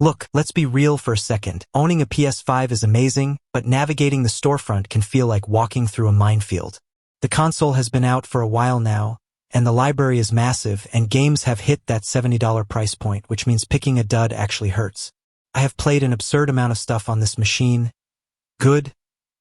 Look, let's be real for a second. Owning a PS5 is amazing, but navigating the storefront can feel like walking through a minefield. The console has been out for a while now, and the library is massive, and games have hit that $70 price point, which means picking a dud actually hurts. I have played an absurd amount of stuff on this machine. Good,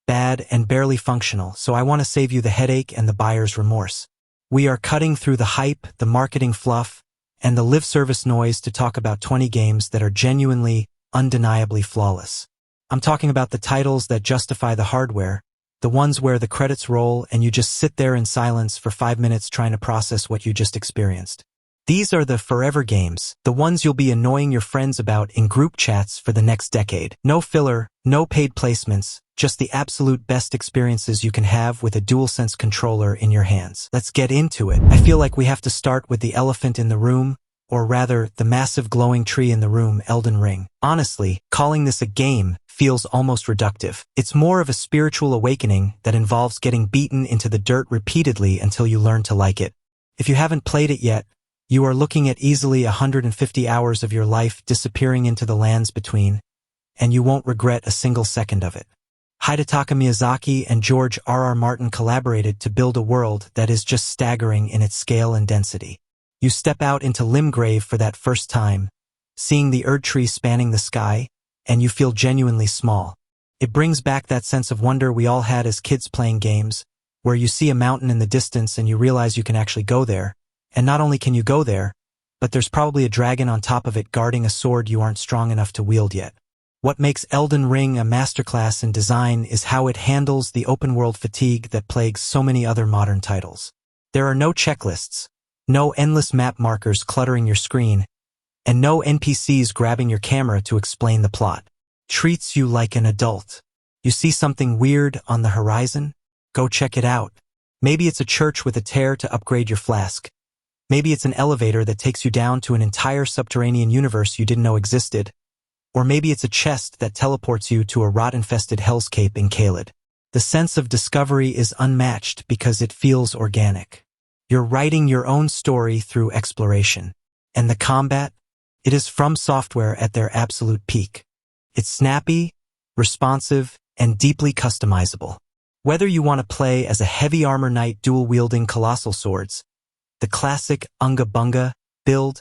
bad, and barely functional, so I want to save you the headache and the buyer's remorse. We are cutting through the hype, the marketing fluff, and the live service noise to talk about 20 games that are genuinely, undeniably flawless. I'm talking about the titles that justify the hardware, the ones where the credits roll and you just sit there in silence for 5 minutes trying to process what you just experienced. These are the forever games, the ones you'll be annoying your friends about in group chats for the next decade. No filler, no paid placements, just the absolute best experiences you can have with a DualSense controller in your hands. Let's get into it. I feel like we have to start with the elephant in the room, or rather, the massive glowing tree in the room, Elden Ring. Honestly, calling this a game feels almost reductive. It's more of a spiritual awakening that involves getting beaten into the dirt repeatedly until you learn to like it. If you haven't played it yet, you are looking at easily 150 hours of your life disappearing into the lands between, and you won't regret a single second of it. Hidetaka Miyazaki and George R.R. Martin collaborated to build a world that is just staggering in its scale and density. You step out into Limgrave for that first time, seeing the Erd tree spanning the sky, and you feel genuinely small. It brings back that sense of wonder we all had as kids playing games, where you see a mountain in the distance and you realize you can actually go there, and not only can you go there, but there's probably a dragon on top of it guarding a sword you aren't strong enough to wield yet. What makes Elden Ring a masterclass in design is how it handles the open-world fatigue that plagues so many other modern titles. There are no checklists, no endless map markers cluttering your screen, and no NPCs grabbing your camera to explain the plot. Treats you like an adult. You see something weird on the horizon? Go check it out. Maybe it's a church with a tear to upgrade your flask. Maybe it's an elevator that takes you down to an entire subterranean universe you didn't know existed. Or maybe it's a chest that teleports you to a rot-infested hellscape in Curated. The sense of discovery is unmatched because it feels organic. You're writing your own story through exploration. And the combat? It is From Software at their absolute peak. It's snappy, responsive, and deeply customizable. Whether you want to play as a heavy armor knight dual-wielding colossal swords, the classic Unga Bunga build,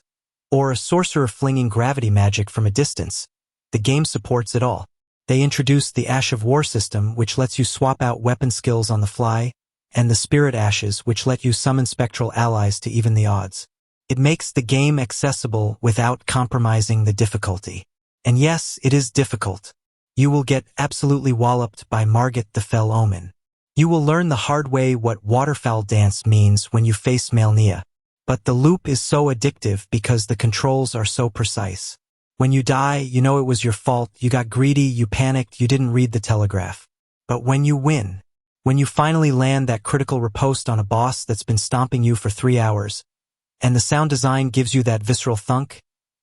or a sorcerer flinging gravity magic from a distance, the game supports it all. They introduced the Ash of War system, which lets you swap out weapon skills on the fly, and the Spirit Ashes, which let you summon spectral allies to even the odds. It makes the game accessible without compromising the difficulty. And yes, it is difficult. You will get absolutely walloped by Margit the Fell Omen. You will learn the hard way what waterfowl dance means when you face Malnia. But the loop is so addictive because the controls are so precise. When you die, you know it was your fault, you got greedy, you panicked, you didn't read the telegraph. But when you win, when you finally land that critical riposte on a boss that's been stomping you for 3 hours, and the sound design gives you that visceral thunk,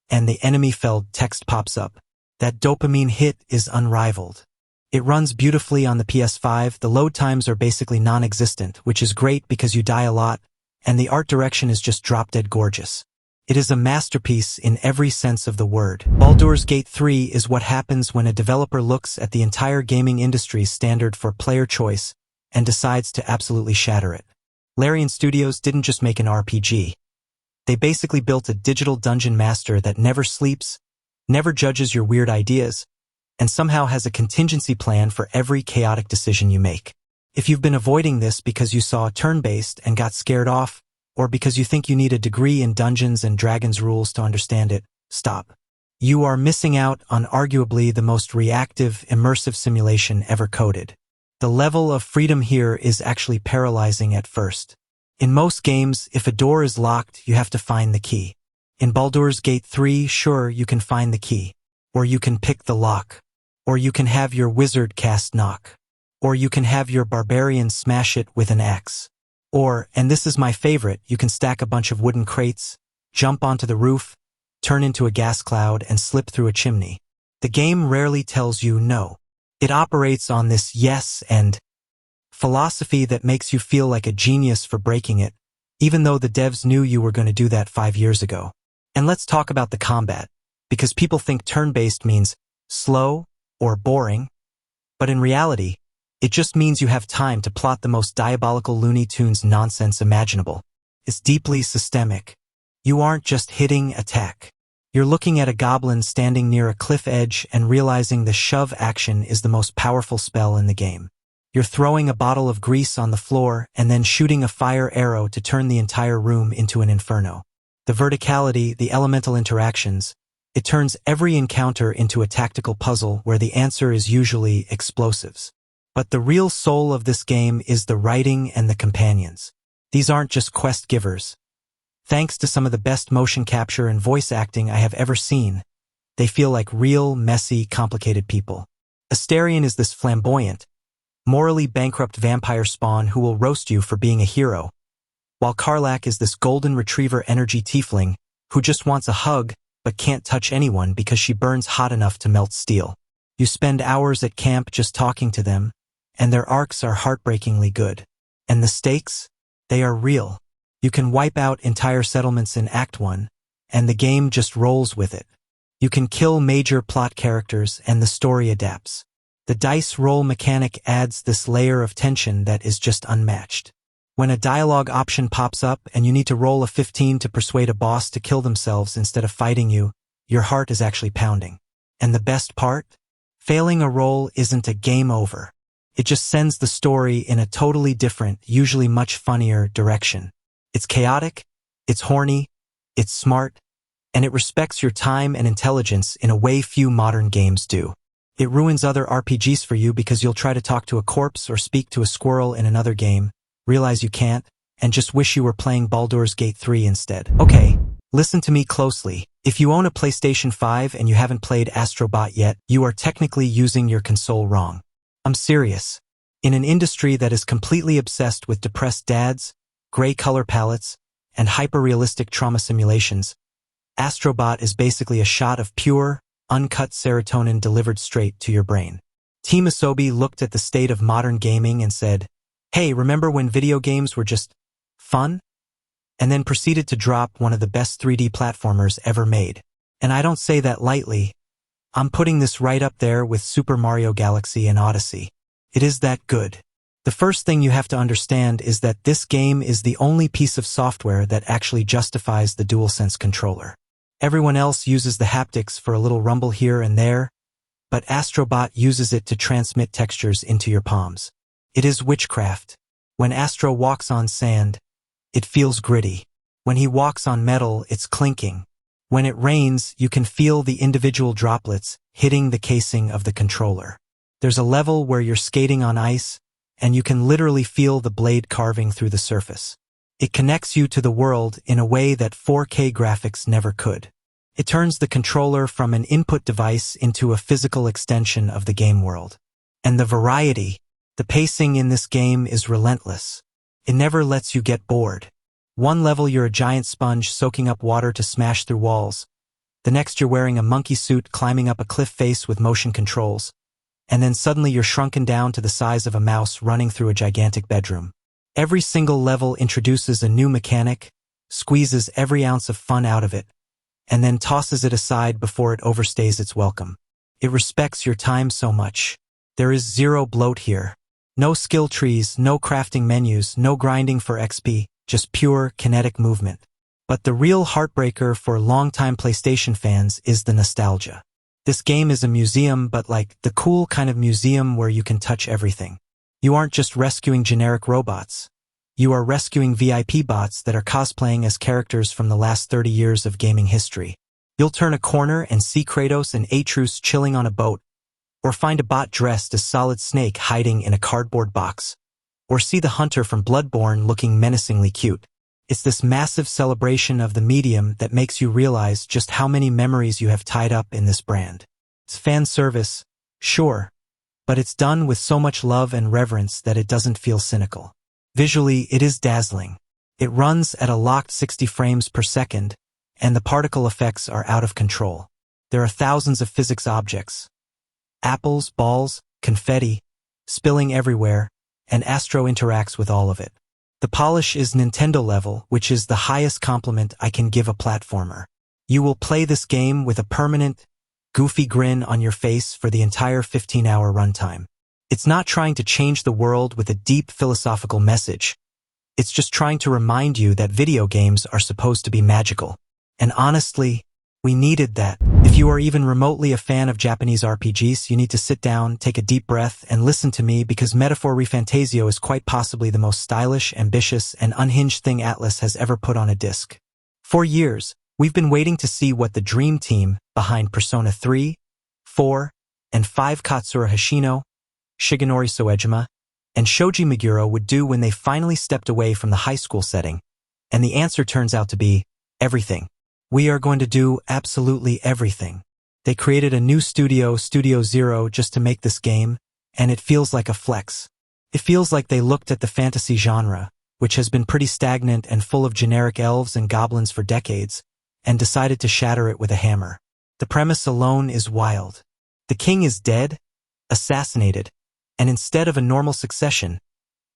and the enemy-felled text pops up, that dopamine hit is unrivaled. It runs beautifully on the PS5, the load times are basically non-existent, which is great because you die a lot, and the art direction is just drop-dead gorgeous. It is a masterpiece in every sense of the word. Baldur's Gate 3 is what happens when a developer looks at the entire gaming industry's standard for player choice and decides to absolutely shatter it. Larian Studios didn't just make an RPG. They basically built a digital dungeon master that never sleeps, never judges your weird ideas, and somehow has a contingency plan for every chaotic decision you make. If you've been avoiding this because you saw turn-based and got scared off, or because you think you need a degree in Dungeons and Dragons rules to understand it, stop. You are missing out on arguably the most reactive, immersive simulation ever coded. The level of freedom here is actually paralyzing at first. In most games, if a door is locked, you have to find the key. In Baldur's Gate 3, sure, you can find the key. Or you can pick the lock. Or you can have your wizard cast knock. Or you can have your barbarian smash it with an axe. Or, and this is my favorite, you can stack a bunch of wooden crates, jump onto the roof, turn into a gas cloud, and slip through a chimney. The game rarely tells you no. It operates on this yes and philosophy that makes you feel like a genius for breaking it, even though the devs knew you were going to do that 5 years ago. And let's talk about the combat, because people think turn-based means slow or boring, but in reality, it just means you have time to plot the most diabolical Looney Tunes nonsense imaginable. It's deeply systemic. You aren't just hitting attack. You're looking at a goblin standing near a cliff edge and realizing the shove action is the most powerful spell in the game. You're throwing a bottle of grease on the floor and then shooting a fire arrow to turn the entire room into an inferno. The verticality, the elemental interactions, it turns every encounter into a tactical puzzle where the answer is usually explosives. But the real soul of this game is the writing and the companions. These aren't just quest givers. Thanks to some of the best motion capture and voice acting I have ever seen, they feel like real, messy, complicated people. Astarion is this flamboyant, morally bankrupt vampire spawn who will roast you for being a hero, while Karlach is this golden retriever energy tiefling who just wants a hug but can't touch anyone because she burns hot enough to melt steel. You spend hours at camp just talking to them, and their arcs are heartbreakingly good. And the stakes? They are real. You can wipe out entire settlements in Act 1, and the game just rolls with it. You can kill major plot characters and the story adapts. The dice roll mechanic adds this layer of tension that is just unmatched. When a dialogue option pops up and you need to roll a 15 to persuade a boss to kill themselves instead of fighting you, your heart is actually pounding. And the best part? Failing a roll isn't a game over. It just sends the story in a totally different, usually much funnier direction. It's chaotic, it's horny, it's smart, and it respects your time and intelligence in a way few modern games do. It ruins other RPGs for you because you'll try to talk to a corpse or speak to a squirrel in another game, realize you can't, and just wish you were playing Baldur's Gate 3 instead. Okay, listen to me closely. If you own a PlayStation 5 and you haven't played Astro Bot yet, you are technically using your console wrong. I'm serious. In an industry that is completely obsessed with depressed dads, gray color palettes, and hyper-realistic trauma simulations, Astro Bot is basically a shot of pure, uncut serotonin delivered straight to your brain. Team Asobi looked at the state of modern gaming and said, "Hey, remember when video games were just fun?" And then proceeded to drop one of the best 3D platformers ever made. And I don't say that lightly. I'm putting this right up there with Super Mario Galaxy and Odyssey. It is that good. The first thing you have to understand is that this game is the only piece of software that actually justifies the DualSense controller. Everyone else uses the haptics for a little rumble here and there, but Astro Bot uses it to transmit textures into your palms. It is witchcraft. When Astro walks on sand, it feels gritty. When he walks on metal, it's clinking. When it rains, you can feel the individual droplets hitting the casing of the controller. There's a level where you're skating on ice, and you can literally feel the blade carving through the surface. It connects you to the world in a way that 4K graphics never could. It turns the controller from an input device into a physical extension of the game world. And the variety, the pacing in this game is relentless. It never lets you get bored. One level you're a giant sponge soaking up water to smash through walls. The next you're wearing a monkey suit climbing up a cliff face with motion controls. And then suddenly you're shrunken down to the size of a mouse running through a gigantic bedroom. Every single level introduces a new mechanic, squeezes every ounce of fun out of it, and then tosses it aside before it overstays its welcome. It respects your time so much. There is zero bloat here. No skill trees, no crafting menus, no grinding for XP, just pure kinetic movement. But the real heartbreaker for longtime PlayStation fans is the nostalgia. This game is a museum, but like the cool kind of museum where you can touch everything. You aren't just rescuing generic robots. You are rescuing VIP bots that are cosplaying as characters from the last 30 years of gaming history. You'll turn a corner and see Kratos and Atreus chilling on a boat, or find a bot dressed as Solid Snake hiding in a cardboard box, or see the hunter from Bloodborne looking menacingly cute. It's this massive celebration of the medium that makes you realize just how many memories you have tied up in this brand. It's fan service, sure, but it's done with so much love and reverence that it doesn't feel cynical. Visually, it is dazzling. It runs at a locked 60 frames per second, and the particle effects are out of control. There are thousands of physics objects. Apples, balls, confetti, spilling everywhere, and Astro interacts with all of it. The polish is Nintendo level, which is the highest compliment I can give a platformer. You will play this game with a permanent, goofy grin on your face for the entire 15-hour runtime. It's not trying to change the world with a deep philosophical message. It's just trying to remind you that video games are supposed to be magical. And honestly, we needed that. If you are even remotely a fan of Japanese RPGs, you need to sit down, take a deep breath, and listen to me because Metaphor ReFantazio is quite possibly the most stylish, ambitious, and unhinged thing Atlus has ever put on a disc. For years, we've been waiting to see what the dream team behind Persona 3, 4, and 5 Katsura Hoshino, Shigenori Soejima, and Shoji Meguro would do when they finally stepped away from the high school setting. And the answer turns out to be everything. We are going to do absolutely everything. They created a new studio, Studio Zero, just to make this game, and it feels like a flex. It feels like they looked at the fantasy genre, which has been pretty stagnant and full of generic elves and goblins for decades, and decided to shatter it with a hammer. The premise alone is wild. The king is dead, assassinated, and instead of a normal succession,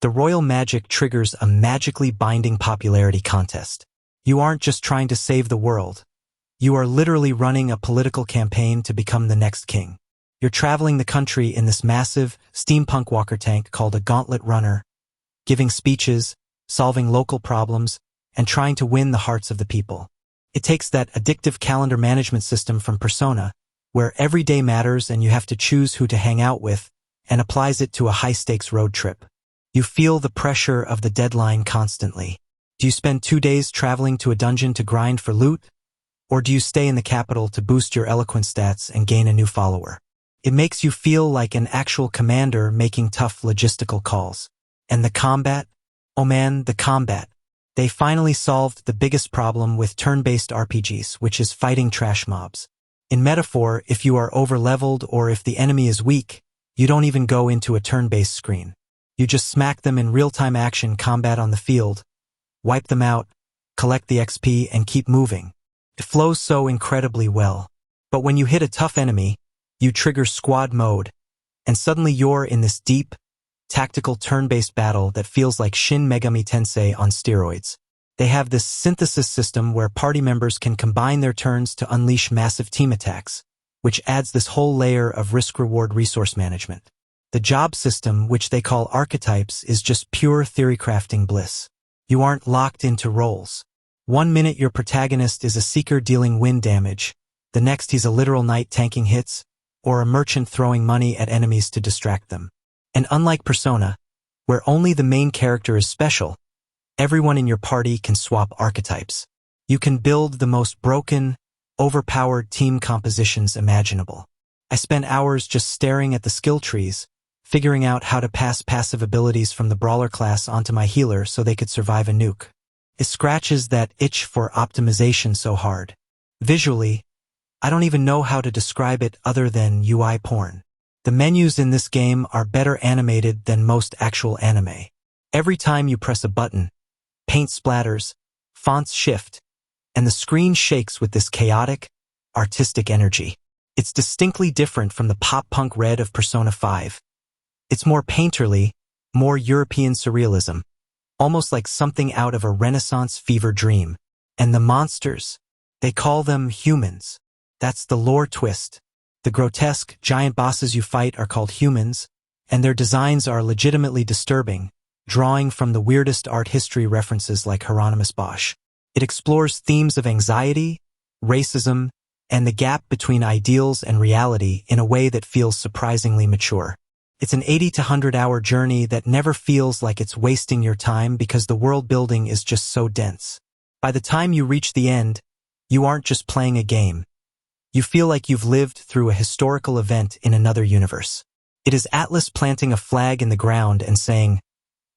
the royal magic triggers a magically binding popularity contest. You aren't just trying to save the world. You are literally running a political campaign to become the next king. You're traveling the country in this massive, steampunk walker tank called a gauntlet runner, giving speeches, solving local problems, and trying to win the hearts of the people. It takes that addictive calendar management system from Persona, where every day matters and you have to choose who to hang out with, and applies it to a high-stakes road trip. You feel the pressure of the deadline constantly. Do you spend 2 days traveling to a dungeon to grind for loot? Or do you stay in the capital to boost your eloquence stats and gain a new follower? It makes you feel like an actual commander making tough logistical calls. And the combat? Oh man, the combat. They finally solved the biggest problem with turn-based RPGs, which is fighting trash mobs. In Metaphor, if you are over-leveled or if the enemy is weak, you don't even go into a turn-based screen. You just smack them in real-time action combat on the field, wipe them out, collect the XP, and keep moving. It flows so incredibly well. But when you hit a tough enemy, you trigger squad mode, and suddenly you're in this deep, tactical turn-based battle that feels like Shin Megami Tensei on steroids. They have this synthesis system where party members can combine their turns to unleash massive team attacks, which adds this whole layer of risk-reward resource management. The job system, which they call archetypes, is just pure theory-crafting bliss. You aren't locked into roles. 1 minute your protagonist is a seeker dealing wind damage, the next he's a literal knight tanking hits, or a merchant throwing money at enemies to distract them. And unlike Persona, where only the main character is special, everyone in your party can swap archetypes. You can build the most broken, overpowered team compositions imaginable. I spent hours just staring at the skill trees, figuring out how to pass passive abilities from the brawler class onto my healer so they could survive a nuke. It scratches that itch for optimization so hard. Visually, I don't even know how to describe it other than UI porn. The menus in this game are better animated than most actual anime. Every time you press a button, paint splatters, fonts shift, and the screen shakes with this chaotic, artistic energy. It's distinctly different from the pop-punk red of Persona 5. It's more painterly, more European surrealism, almost like something out of a Renaissance fever dream. And the monsters, they call them humans. That's the lore twist. The grotesque, giant bosses you fight are called humans, and their designs are legitimately disturbing, drawing from the weirdest art history references like Hieronymus Bosch. It explores themes of anxiety, racism, and the gap between ideals and reality in a way that feels surprisingly mature. It's an 80 to 100-hour journey that never feels like it's wasting your time because the world building is just so dense. By the time you reach the end, you aren't just playing a game. You feel like you've lived through a historical event in another universe. It is Atlus planting a flag in the ground and saying,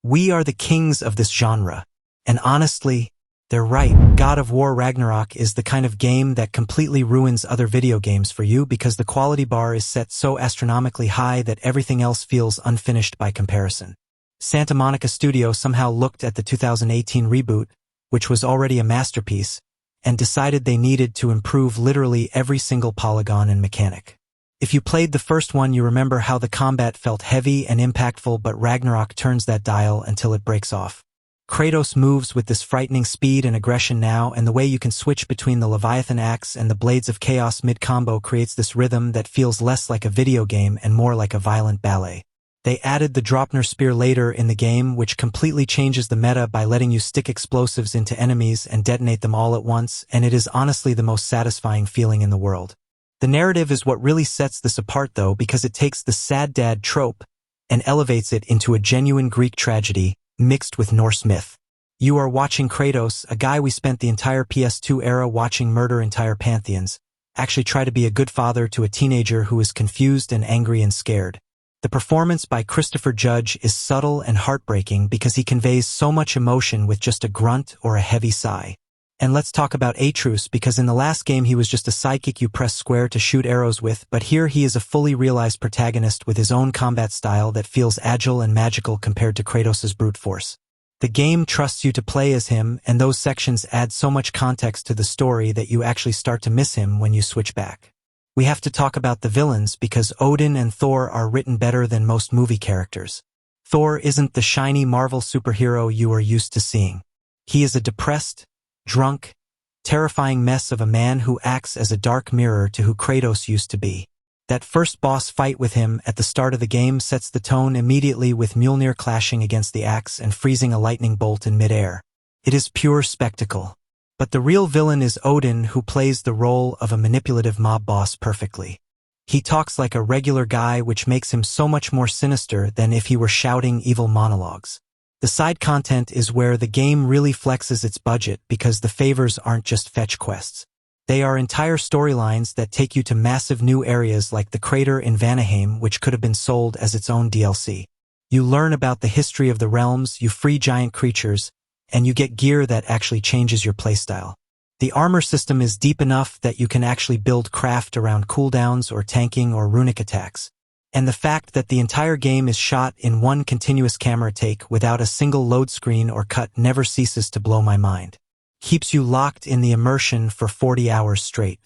"We are the kings of this genre." And honestly, they're right. God of War Ragnarok is the kind of game that completely ruins other video games for you because the quality bar is set so astronomically high that everything else feels unfinished by comparison. Santa Monica Studio somehow looked at the 2018 reboot, which was already a masterpiece, and decided they needed to improve literally every single polygon and mechanic. If you played the first one, you remember how the combat felt heavy and impactful, but Ragnarok turns that dial until it breaks off. Kratos moves with this frightening speed and aggression now, and the way you can switch between the Leviathan axe and the Blades of Chaos mid-combo creates this rhythm that feels less like a video game and more like a violent ballet. They added the Dropner Spear later in the game, which completely changes the meta by letting you stick explosives into enemies and detonate them all at once, and it is honestly the most satisfying feeling in the world. The narrative is what really sets this apart though, because it takes the sad dad trope and elevates it into a genuine Greek tragedy mixed with Norse myth. You are watching Kratos, a guy we spent the entire PS2 era watching murder entire pantheons, actually try to be a good father to a teenager who is confused and angry and scared. The performance by Christopher Judge is subtle and heartbreaking because he conveys so much emotion with just a grunt or a heavy sigh. And let's talk about Atreus, because in the last game he was just a sidekick you press square to shoot arrows with, but here he is a fully realized protagonist with his own combat style that feels agile and magical compared to Kratos' brute force. The game trusts you to play as him, and those sections add so much context to the story that you actually start to miss him when you switch back. We have to talk about the villains, because Odin and Thor are written better than most movie characters. Thor isn't the shiny Marvel superhero you are used to seeing. He is a depressed, drunk, terrifying mess of a man who acts as a dark mirror to who Kratos used to be. That first boss fight with him at the start of the game sets the tone immediately, with Mjolnir clashing against the axe and freezing a lightning bolt in midair. It is pure spectacle. But the real villain is Odin, who plays the role of a manipulative mob boss perfectly. He talks like a regular guy, which makes him so much more sinister than if he were shouting evil monologues. The side content is where the game really flexes its budget, because the favors aren't just fetch quests. They are entire storylines that take you to massive new areas like the crater in Vanaheim, which could have been sold as its own DLC. You learn about the history of the realms, you free giant creatures, and you get gear that actually changes your playstyle. The armor system is deep enough that you can actually build craft around cooldowns or tanking or runic attacks. And the fact that the entire game is shot in one continuous camera take without a single load screen or cut never ceases to blow my mind. Keeps you locked in the immersion for 40 hours straight.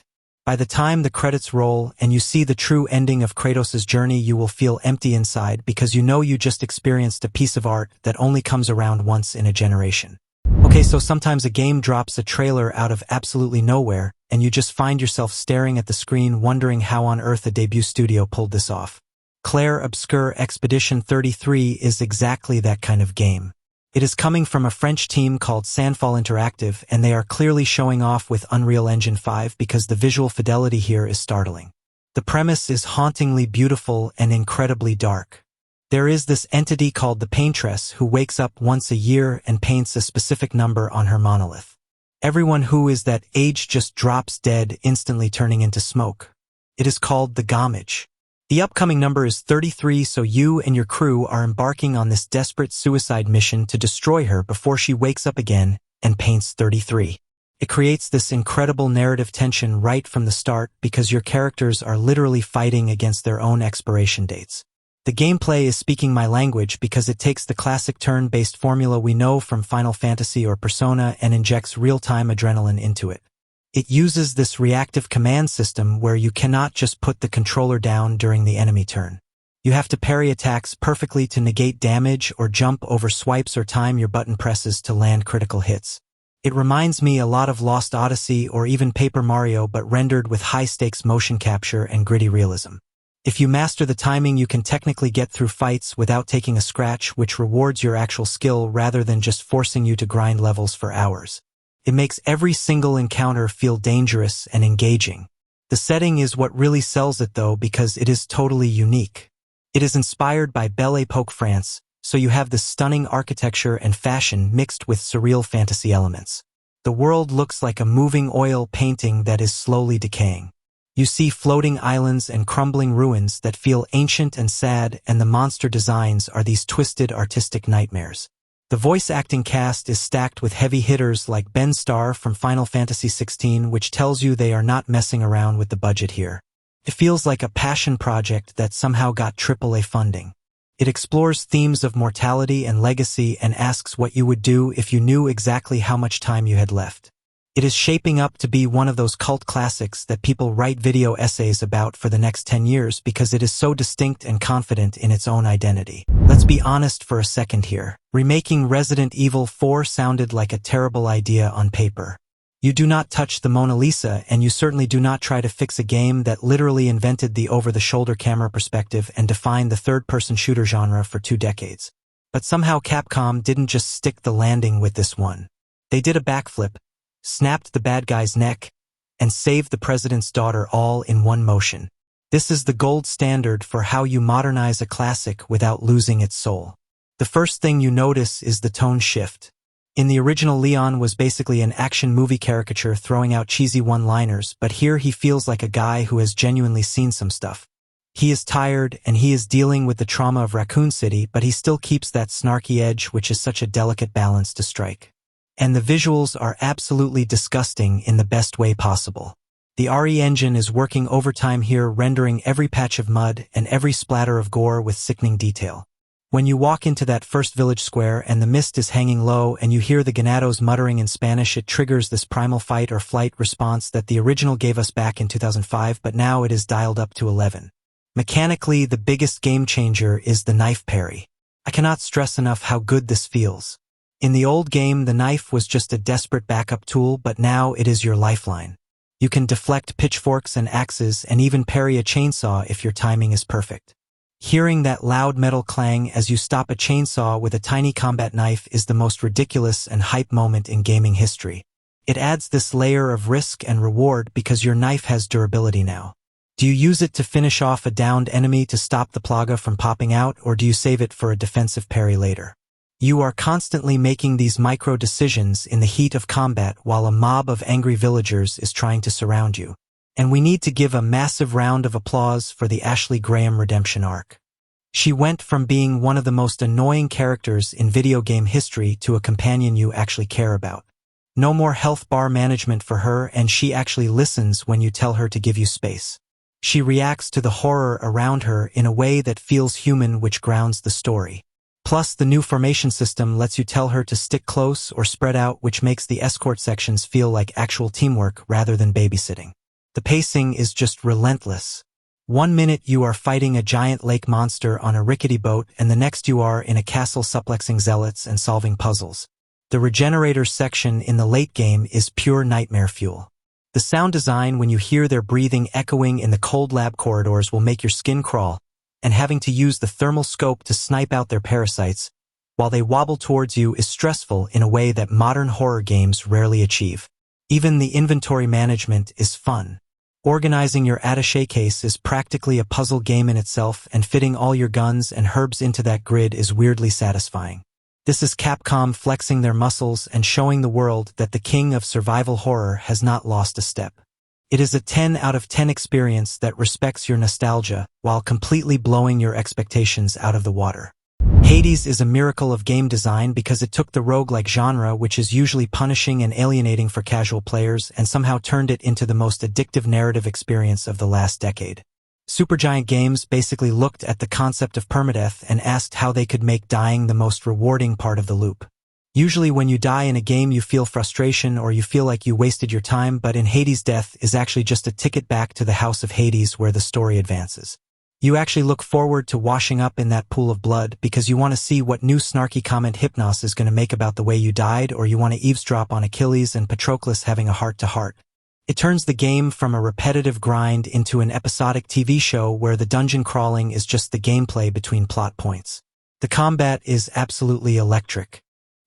By the time the credits roll and you see the true ending of Kratos' journey, you will feel empty inside, because you know you just experienced a piece of art that only comes around once in a generation. Okay, so sometimes a game drops a trailer out of absolutely nowhere, and you just find yourself staring at the screen wondering how on earth a debut studio pulled this off. Clair Obscur Expedition 33 is exactly that kind of game. It is coming from a French team called Sandfall Interactive, and they are clearly showing off with Unreal Engine 5 because the visual fidelity here is startling. The premise is hauntingly beautiful and incredibly dark. There is this entity called the Paintress who wakes up once a year and paints a specific number on her monolith. Everyone who is that age just drops dead, instantly turning into smoke. It is called the Gomage. The upcoming number is 33, so you and your crew are embarking on this desperate suicide mission to destroy her before she wakes up again and paints 33. It creates this incredible narrative tension right from the start, because your characters are literally fighting against their own expiration dates. The gameplay is speaking my language, because it takes the classic turn-based formula we know from Final Fantasy or Persona and injects real-time adrenaline into it. It uses this reactive command system where you cannot just put the controller down during the enemy turn. You have to parry attacks perfectly to negate damage, or jump over swipes, or time your button presses to land critical hits. It reminds me a lot of Lost Odyssey or even Paper Mario, but rendered with high-stakes motion capture and gritty realism. If you master the timing, you can technically get through fights without taking a scratch, which rewards your actual skill rather than just forcing you to grind levels for hours. It makes every single encounter feel dangerous and engaging. The setting is what really sells it though, because it is totally unique. It is inspired by Belle Époque France, so you have this stunning architecture and fashion mixed with surreal fantasy elements. The world looks like a moving oil painting that is slowly decaying. You see floating islands and crumbling ruins that feel ancient and sad, and the monster designs are these twisted artistic nightmares. The voice acting cast is stacked with heavy hitters like Ben Starr from Final Fantasy XVI, which tells you they are not messing around with the budget here. It feels like a passion project that somehow got AAA funding. It explores themes of mortality and legacy and asks what you would do if you knew exactly how much time you had left. It is shaping up to be one of those cult classics that people write video essays about for the next 10 years because it is so distinct and confident in its own identity. Let's be honest for a second here. Remaking Resident Evil 4 sounded like a terrible idea on paper. You do not touch the Mona Lisa, and you certainly do not try to fix a game that literally invented the over-the-shoulder camera perspective and defined the third-person shooter genre for 2 decades. But somehow Capcom didn't just stick the landing with this one. They did a backflip, snapped the bad guy's neck, and saved the president's daughter all in one motion. This is the gold standard for how you modernize a classic without losing its soul. The first thing you notice is the tone shift. In the original, Leon was basically an action movie caricature throwing out cheesy one-liners, but here he feels like a guy who has genuinely seen some stuff. He is tired, and he is dealing with the trauma of Raccoon City, but he still keeps that snarky edge, which is such a delicate balance to strike. And the visuals are absolutely disgusting in the best way possible. The RE engine is working overtime here, rendering every patch of mud and every splatter of gore with sickening detail. When you walk into that first village square and the mist is hanging low and you hear the ganados muttering in Spanish, it triggers this primal fight or flight response that the original gave us back in 2005, but now it is dialed up to 11. Mechanically, the biggest game changer is the knife parry. I cannot stress enough how good this feels. In the old game, the knife was just a desperate backup tool, but now it is your lifeline. You can deflect pitchforks and axes and even parry a chainsaw if your timing is perfect. Hearing that loud metal clang as you stop a chainsaw with a tiny combat knife is the most ridiculous and hype moment in gaming history. It adds this layer of risk and reward because your knife has durability now. Do you use it to finish off a downed enemy to stop the plaga from popping out, or do you save it for a defensive parry later? You are constantly making these micro decisions in the heat of combat while a mob of angry villagers is trying to surround you. And we need to give a massive round of applause for the Ashley Graham redemption arc. She went from being one of the most annoying characters in video game history to a companion you actually care about. No more health bar management for her, and she actually listens when you tell her to give you space. She reacts to the horror around her in a way that feels human, which grounds the story. Plus, the new formation system lets you tell her to stick close or spread out, which makes the escort sections feel like actual teamwork rather than babysitting. The pacing is just relentless. 1 minute you are fighting a giant lake monster on a rickety boat, and the next you are in a castle suplexing zealots and solving puzzles. The regenerators section in the late game is pure nightmare fuel. The sound design when you hear their breathing echoing in the cold lab corridors will make your skin crawl, and having to use the thermal scope to snipe out their parasites while they wobble towards you is stressful in a way that modern horror games rarely achieve. Even the inventory management is fun. Organizing your attaché case is practically a puzzle game in itself, and fitting all your guns and herbs into that grid is weirdly satisfying. This is Capcom flexing their muscles and showing the world that the king of survival horror has not lost a step. It is a 10 out of 10 experience that respects your nostalgia while completely blowing your expectations out of the water. Hades is a miracle of game design because it took the roguelike genre, which is usually punishing and alienating for casual players, and somehow turned it into the most addictive narrative experience of the last decade. Supergiant Games basically looked at the concept of permadeath and asked how they could make dying the most rewarding part of the loop. Usually when you die in a game you feel frustration or you feel like you wasted your time, but in Hades, death is actually just a ticket back to the House of Hades where the story advances. You actually look forward to washing up in that pool of blood because you want to see what new snarky comment Hypnos is going to make about the way you died, or you want to eavesdrop on Achilles and Patroclus having a heart-to-heart. It turns the game from a repetitive grind into an episodic TV show where the dungeon crawling is just the gameplay between plot points. The combat is absolutely electric.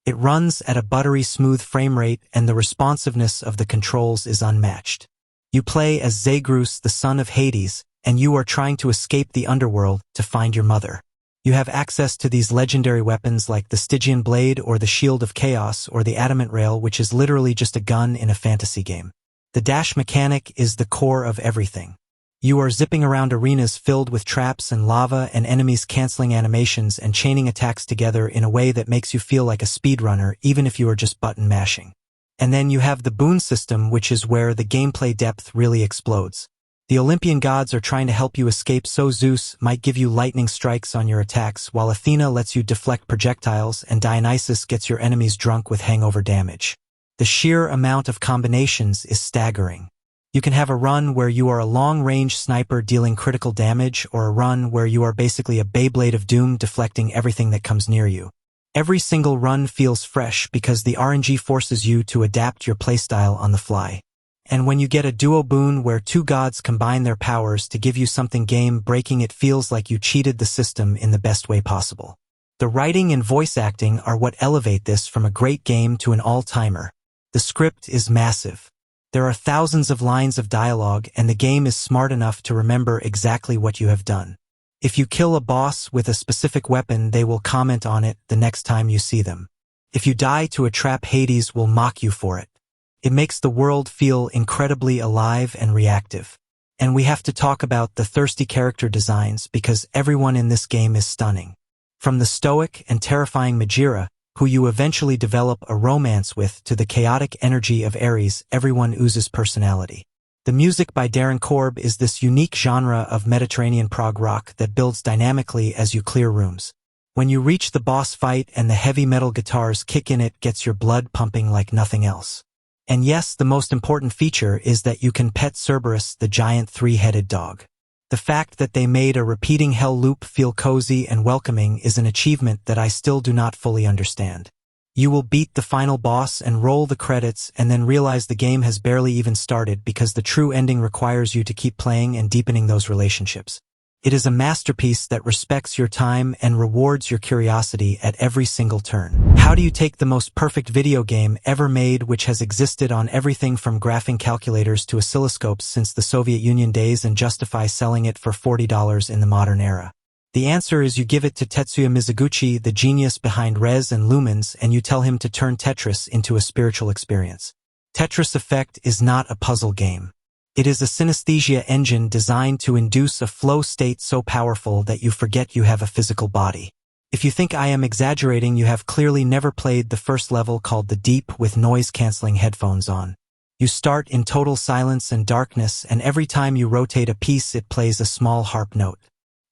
It runs at a buttery smooth frame rate, and the responsiveness of the controls is unmatched. You play as Zagreus, the son of Hades, and you are trying to escape the underworld to find your mother. You have access to these legendary weapons like the Stygian Blade or the Shield of Chaos or the Adamant Rail, which is literally just a gun in a fantasy game. The dash mechanic is the core of everything. You are zipping around arenas filled with traps and lava and enemies canceling animations and chaining attacks together in a way that makes you feel like a speedrunner even if you are just button mashing. And then you have the boon system, which is where the gameplay depth really explodes. The Olympian gods are trying to help you escape, so Zeus might give you lightning strikes on your attacks, while Athena lets you deflect projectiles and Dionysus gets your enemies drunk with hangover damage. The sheer amount of combinations is staggering. You can have a run where you are a long-range sniper dealing critical damage, or a run where you are basically a Beyblade of Doom deflecting everything that comes near you. Every single run feels fresh because the RNG forces you to adapt your playstyle on the fly. And when you get a duo boon where two gods combine their powers to give you something game-breaking, it feels like you cheated the system in the best way possible. The writing and voice acting are what elevate this from a great game to an all-timer. The script is massive. There are thousands of lines of dialogue, and the game is smart enough to remember exactly what you have done. If you kill a boss with a specific weapon, they will comment on it the next time you see them. If you die to a trap, Hades will mock you for it. It makes the world feel incredibly alive and reactive. And we have to talk about the thirsty character designs, because everyone in this game is stunning. From the stoic and terrifying Majira, who you eventually develop a romance with, to the chaotic energy of Ares, everyone oozes personality. The music by Darren Korb is this unique genre of Mediterranean prog rock that builds dynamically as you clear rooms. When you reach the boss fight and the heavy metal guitars kick in, it gets your blood pumping like nothing else. And yes, the most important feature is that you can pet Cerberus, the giant three-headed dog. The fact that they made a repeating hell loop feel cozy and welcoming is an achievement that I still do not fully understand. You will beat the final boss and roll the credits and then realize the game has barely even started, because the true ending requires you to keep playing and deepening those relationships. It is a masterpiece that respects your time and rewards your curiosity at every single turn. How do you take the most perfect video game ever made, which has existed on everything from graphing calculators to oscilloscopes since the Soviet Union days, and justify selling it for $40 in the modern era? The answer is you give it to Tetsuya Mizuguchi, the genius behind Res and Lumens, and you tell him to turn Tetris into a spiritual experience. Tetris Effect is not a puzzle game. It is a synesthesia engine designed to induce a flow state so powerful that you forget you have a physical body. If you think I am exaggerating, you have clearly never played the first level, called The Deep, with noise-canceling headphones on. You start in total silence and darkness, and every time you rotate a piece, it plays a small harp note.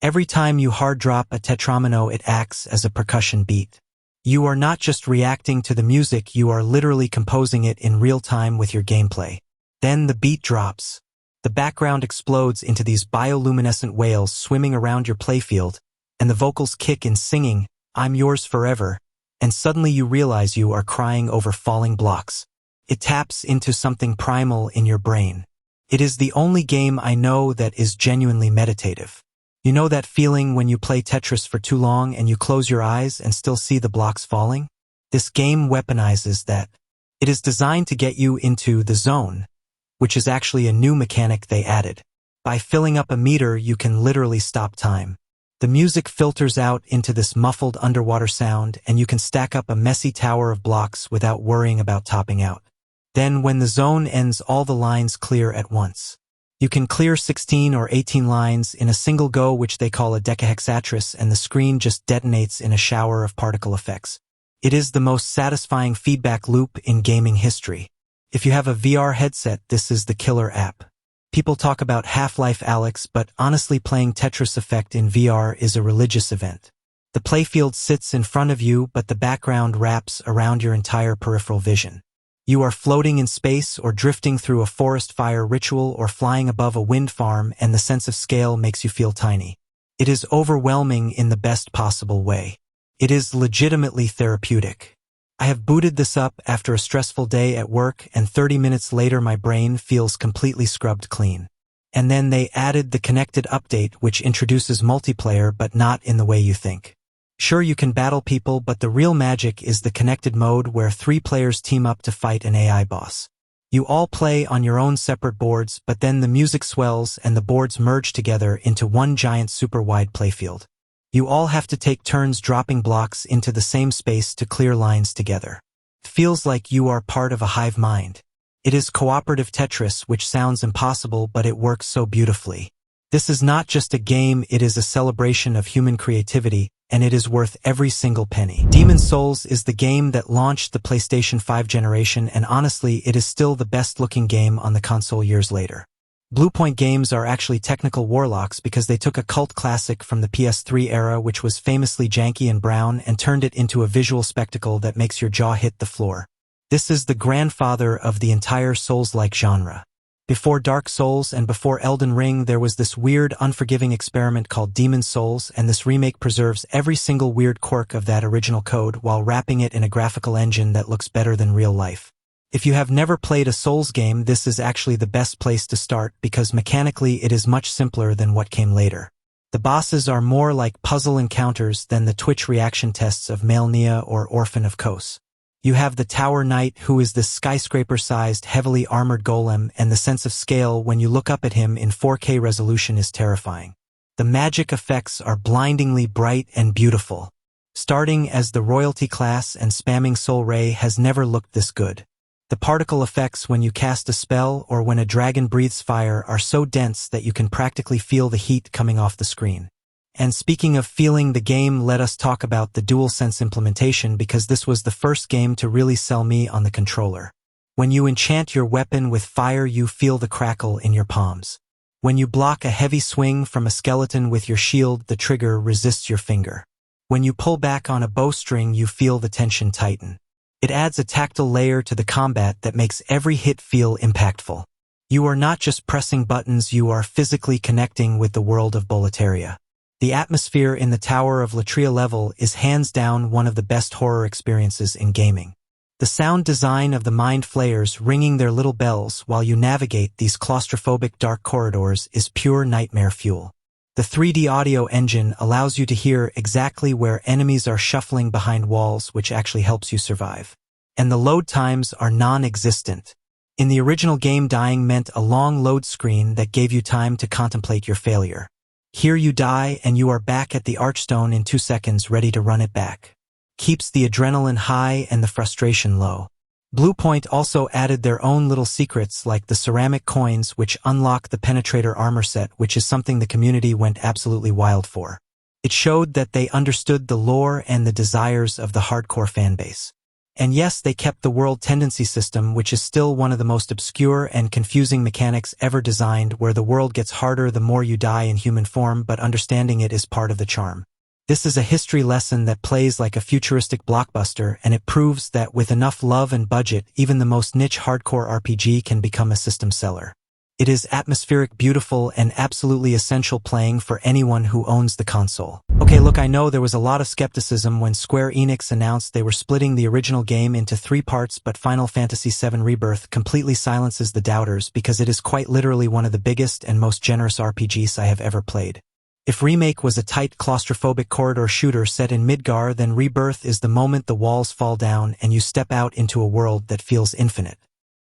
Every time you hard drop a tetramino, it acts as a percussion beat. You are not just reacting to the music, you are literally composing it in real time with your gameplay. Then the beat drops. The background explodes into these bioluminescent whales swimming around your playfield, and the vocals kick in singing, "I'm yours forever," and suddenly you realize you are crying over falling blocks. It taps into something primal in your brain. It is the only game I know that is genuinely meditative. You know that feeling when you play Tetris for too long and you close your eyes and still see the blocks falling? This game weaponizes that. It is designed to get you into the zone, which is actually a new mechanic they added. By filling up a meter, you can literally stop time. The music filters out into this muffled underwater sound, and you can stack up a messy tower of blocks without worrying about topping out. Then when the zone ends, all the lines clear at once. You can clear 16 or 18 lines in a single go, which they call a decahexatrus, and the screen just detonates in a shower of particle effects. It is the most satisfying feedback loop in gaming history. If you have a VR headset, this is the killer app. People talk about Half-Life Alyx, but honestly, playing Tetris Effect in VR is a religious event. The playfield sits in front of you, but the background wraps around your entire peripheral vision. You are floating in space, or drifting through a forest fire ritual, or flying above a wind farm, and the sense of scale makes you feel tiny. It is overwhelming in the best possible way. It is legitimately therapeutic. I have booted this up after a stressful day at work, and 30 minutes later my brain feels completely scrubbed clean. And then they added the connected update, which introduces multiplayer, but not in the way you think. Sure, you can battle people, but the real magic is the connected mode, where 3 players team up to fight an AI boss. You all play on your own separate boards, but then the music swells and the boards merge together into one giant super wide playfield. You all have to take turns dropping blocks into the same space to clear lines together. It feels like you are part of a hive mind. It is cooperative Tetris, which sounds impossible, but it works so beautifully. This is not just a game, it is a celebration of human creativity, and it is worth every single penny. Demon's Souls is the game that launched the PlayStation 5 generation, and honestly, it is still the best-looking game on the console years later. Bluepoint Games are actually technical warlocks, because they took a cult classic from the PS3 era, which was famously janky and brown, and turned it into a visual spectacle that makes your jaw hit the floor. This is the grandfather of the entire Souls-like genre. Before Dark Souls and before Elden Ring, there was this weird, unforgiving experiment called Demon's Souls, and this remake preserves every single weird quirk of that original code while wrapping it in a graphical engine that looks better than real life. If you have never played a Souls game, this is actually the best place to start because mechanically it is much simpler than what came later. The bosses are more like puzzle encounters than the Twitch reaction tests of Malenia or Orphan of Kos. You have the Tower Knight, who is this skyscraper-sized, heavily armored golem, and the sense of scale when you look up at him in 4K resolution is terrifying. The magic effects are blindingly bright and beautiful. Starting as the royalty class and spamming Soul Ray has never looked this good. The particle effects when you cast a spell or when a dragon breathes fire are so dense that you can practically feel the heat coming off the screen. And speaking of feeling the game, let us talk about the DualSense implementation because this was the first game to really sell me on the controller. When you enchant your weapon with fire, you feel the crackle in your palms. When you block a heavy swing from a skeleton with your shield, the trigger resists your finger. When you pull back on a bowstring, you feel the tension tighten. It adds a tactile layer to the combat that makes every hit feel impactful. You are not just pressing buttons, you are physically connecting with the world of Boletaria. The atmosphere in the Tower of Latria level is hands down one of the best horror experiences in gaming. The sound design of the mind flayers ringing their little bells while you navigate these claustrophobic dark corridors is pure nightmare fuel. The 3D audio engine allows you to hear exactly where enemies are shuffling behind walls, which actually helps you survive. And the load times are non-existent. In the original game, dying meant a long load screen that gave you time to contemplate your failure. Here you die and you are back at the Archstone in 2 seconds, ready to run it back. Keeps the adrenaline high and the frustration low. Bluepoint also added their own little secrets like the ceramic coins which unlock the Penetrator armor set, which is something the community went absolutely wild for. It showed that they understood the lore and the desires of the hardcore fanbase. And yes, they kept the world tendency system, which is still one of the most obscure and confusing mechanics ever designed, where the world gets harder the more you die in human form, but understanding it is part of the charm. This is a history lesson that plays like a futuristic blockbuster, and it proves that with enough love and budget, even the most niche hardcore RPG can become a system seller. It is atmospheric, beautiful, and absolutely essential playing for anyone who owns the console. Okay, look, I know there was a lot of skepticism when Square Enix announced they were splitting the original game into 3 parts, but Final Fantasy VII Rebirth completely silences the doubters because it is quite literally one of the biggest and most generous RPGs I have ever played. If Remake was a tight, claustrophobic corridor shooter set in Midgar, then Rebirth is the moment the walls fall down and you step out into a world that feels infinite.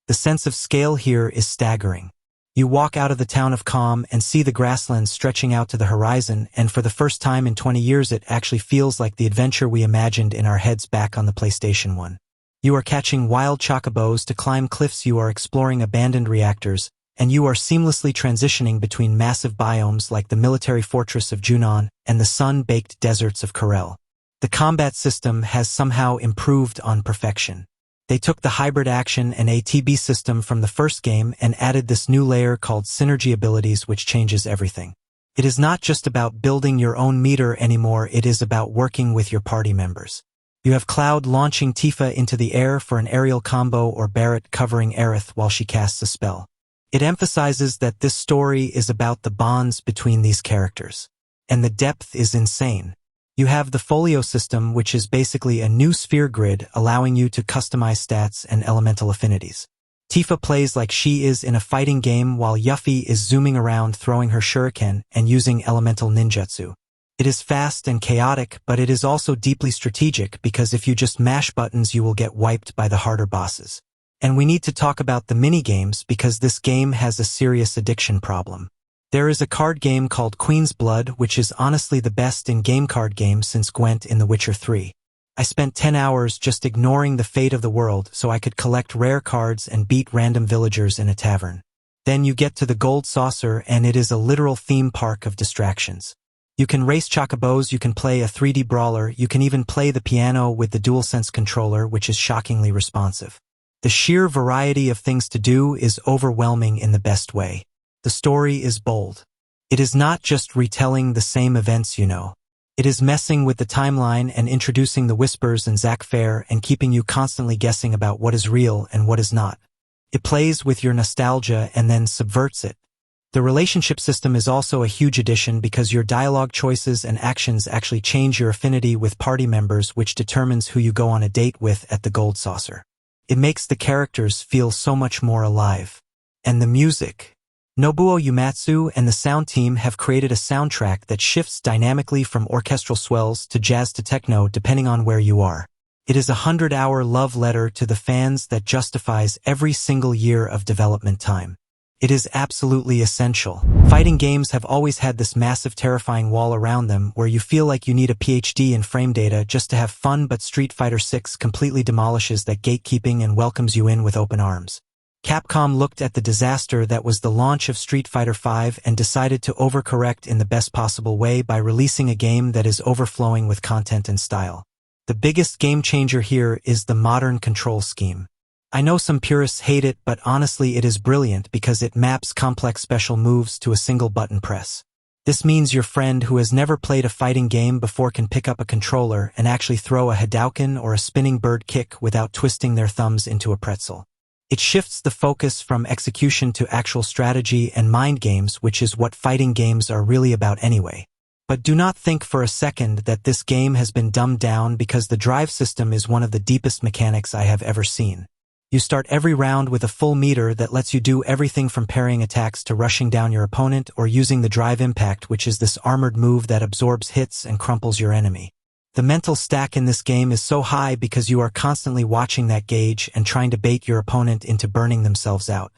The sense of scale here is staggering. You walk out of the town of Calm and see the grasslands stretching out to the horizon, and for the first time in 20 years it actually feels like the adventure we imagined in our heads back on the PlayStation 1. You are catching wild chocobos to climb cliffs, you are exploring abandoned reactors, and you are seamlessly transitioning between massive biomes like the military fortress of Junon and the sun-baked deserts of Corel. The combat system has somehow improved on perfection. They took the hybrid action and ATB system from the first game and added this new layer called Synergy Abilities, which changes everything. It is not just about building your own meter anymore, it is about working with your party members. You have Cloud launching Tifa into the air for an aerial combo, or Barrett covering Aerith while she casts a spell. It emphasizes that this story is about the bonds between these characters. And the depth is insane. You have the Folio system, which is basically a new sphere grid allowing you to customize stats and elemental affinities. Tifa plays like she is in a fighting game while Yuffie is zooming around throwing her shuriken and using elemental ninjutsu. It is fast and chaotic, but it is also deeply strategic because if you just mash buttons you will get wiped by the harder bosses. And we need to talk about the minigames because this game has a serious addiction problem. There is a card game called Queen's Blood, which is honestly the best in-game card game since Gwent in The Witcher 3. I spent 10 hours just ignoring the fate of the world so I could collect rare cards and beat random villagers in a tavern. Then you get to the Gold Saucer and it is a literal theme park of distractions. You can race chocobos, you can play a 3D brawler, you can even play the piano with the DualSense controller, which is shockingly responsive. The sheer variety of things to do is overwhelming in the best way. The story is bold. It is not just retelling the same events you know. It is messing with the timeline and introducing the whispers and Zack Fair and keeping you constantly guessing about what is real and what is not. It plays with your nostalgia and then subverts it. The relationship system is also a huge addition because your dialogue choices and actions actually change your affinity with party members, which determines who you go on a date with at the Gold Saucer. It makes the characters feel so much more alive. And the music. Nobuo Uematsu and the sound team have created a soundtrack that shifts dynamically from orchestral swells to jazz to techno depending on where you are. It is a 100-hour love letter to the fans that justifies every single year of development time. It is absolutely essential. Fighting games have always had this massive terrifying wall around them where you feel like you need a PhD in frame data just to have fun, but Street Fighter 6 completely demolishes that gatekeeping and welcomes you in with open arms. Capcom looked at the disaster that was the launch of Street Fighter V and decided to overcorrect in the best possible way by releasing a game that is overflowing with content and style. The biggest game changer here is the modern control scheme. I know some purists hate it, but honestly it is brilliant because it maps complex special moves to a single button press. This means your friend who has never played a fighting game before can pick up a controller and actually throw a Hadouken or a spinning bird kick without twisting their thumbs into a pretzel. It shifts the focus from execution to actual strategy and mind games, which is what fighting games are really about anyway. But do not think for a second that this game has been dumbed down, because the drive system is one of the deepest mechanics I have ever seen. You start every round with a full meter that lets you do everything from parrying attacks to rushing down your opponent or using the drive impact, which is this armored move that absorbs hits and crumples your enemy. The mental stack in this game is so high because you are constantly watching that gauge and trying to bait your opponent into burning themselves out.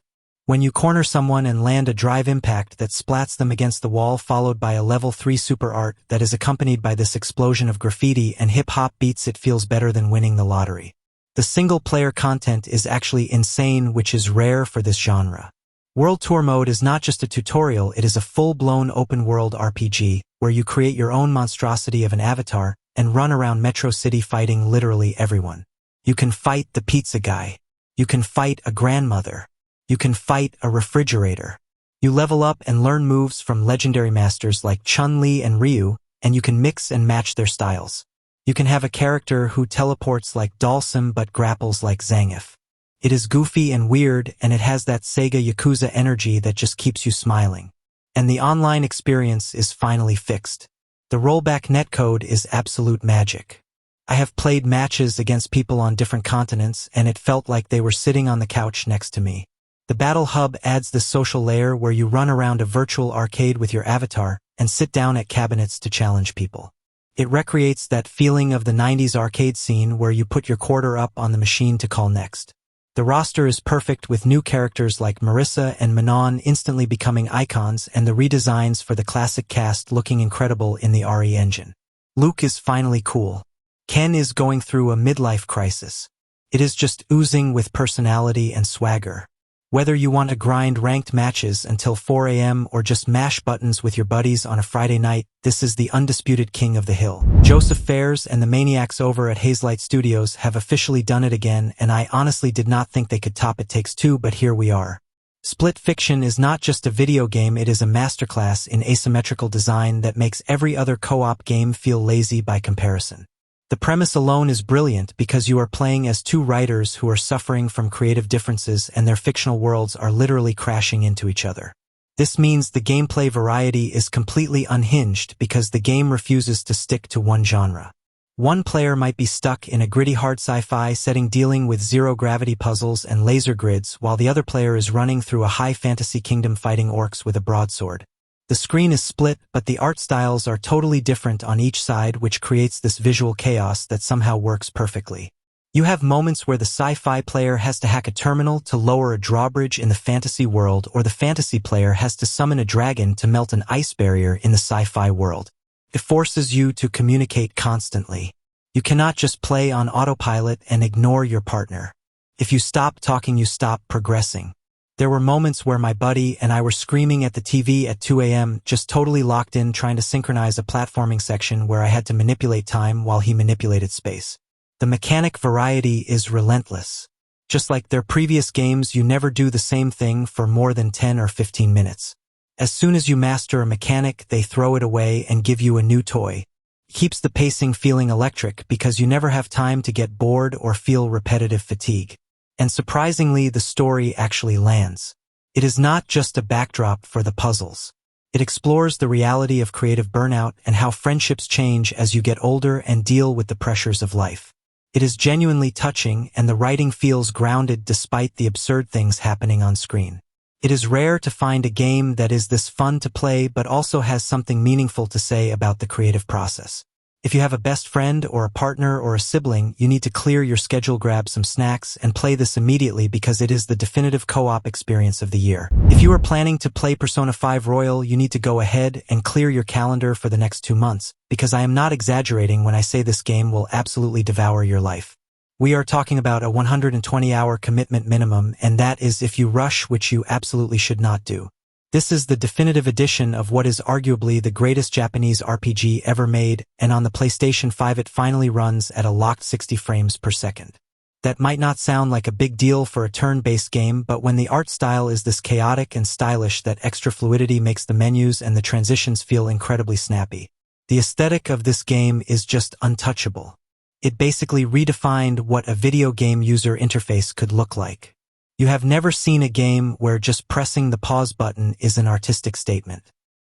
When you corner someone and land a drive impact that splats them against the wall, followed by a level 3 super art that is accompanied by this explosion of graffiti and hip-hop beats, it feels better than winning the lottery. The single-player content is actually insane, which is rare for this genre. World Tour Mode is not just a tutorial, it is a full-blown open-world RPG, where you create your own monstrosity of an avatar and run around Metro City fighting literally everyone. You can fight the pizza guy. You can fight a grandmother. You can fight a refrigerator. You level up and learn moves from legendary masters like Chun-Li and Ryu, and you can mix and match their styles. You can have a character who teleports like Dalsim but grapples like Zangief. It is goofy and weird, and it has that Sega Yakuza energy that just keeps you smiling. And the online experience is finally fixed. The rollback netcode is absolute magic. I have played matches against people on different continents, and it felt like they were sitting on the couch next to me. The Battle Hub adds this social layer where you run around a virtual arcade with your avatar and sit down at cabinets to challenge people. It recreates that feeling of the 90s arcade scene where you put your quarter up on the machine to call next. The roster is perfect, with new characters like Marissa and Manon instantly becoming icons, and the redesigns for the classic cast looking incredible in the RE engine. Luke is finally cool. Ken is going through a midlife crisis. It is just oozing with personality and swagger. Whether you want to grind ranked matches until 4 a.m. or just mash buttons with your buddies on a Friday night, this is the undisputed king of the hill. Joseph Fares and the maniacs over at Hazelight Studios have officially done it again, and I honestly did not think they could top It Takes Two, but here we are. Split Fiction is not just a video game, it is a masterclass in asymmetrical design that makes every other co-op game feel lazy by comparison. The premise alone is brilliant because you are playing as two writers who are suffering from creative differences, and their fictional worlds are literally crashing into each other. This means the gameplay variety is completely unhinged because the game refuses to stick to one genre. One player might be stuck in a gritty hard sci-fi setting dealing with zero-gravity puzzles and laser grids, while the other player is running through a high fantasy kingdom fighting orcs with a broadsword. The screen is split, but the art styles are totally different on each side, which creates this visual chaos that somehow works perfectly. You have moments where the sci-fi player has to hack a terminal to lower a drawbridge in the fantasy world, or the fantasy player has to summon a dragon to melt an ice barrier in the sci-fi world. It forces you to communicate constantly. You cannot just play on autopilot and ignore your partner. If you stop talking, you stop progressing. There were moments where my buddy and I were screaming at the TV at 2 a.m., just totally locked in trying to synchronize a platforming section where I had to manipulate time while he manipulated space. The mechanic variety is relentless. Just like their previous games, you never do the same thing for more than 10 or 15 minutes. As soon as you master a mechanic, they throw it away and give you a new toy. You keeps the pacing feeling electric because you never have time to get bored or feel repetitive fatigue. And surprisingly, the story actually lands. It is not just a backdrop for the puzzles. It explores the reality of creative burnout and how friendships change as you get older and deal with the pressures of life. It is genuinely touching, and the writing feels grounded despite the absurd things happening on screen. It is rare to find a game that is this fun to play but also has something meaningful to say about the creative process. If you have a best friend or a partner or a sibling, you need to clear your schedule, grab some snacks, and play this immediately because it is the definitive co-op experience of the year. If you are planning to play Persona 5 Royal, you need to go ahead and clear your calendar for the next 2 months, because I am not exaggerating when I say this game will absolutely devour your life. We are talking about a 120-hour commitment minimum, and that is if you rush, which you absolutely should not do. This is the definitive edition of what is arguably the greatest Japanese RPG ever made, and on the PlayStation 5 it finally runs at a locked 60 frames per second. That might not sound like a big deal for a turn-based game, but when the art style is this chaotic and stylish, that extra fluidity makes the menus and the transitions feel incredibly snappy. The aesthetic of this game is just untouchable. It basically redefined what a video game user interface could look like. You have never seen a game where just pressing the pause button is an artistic statement.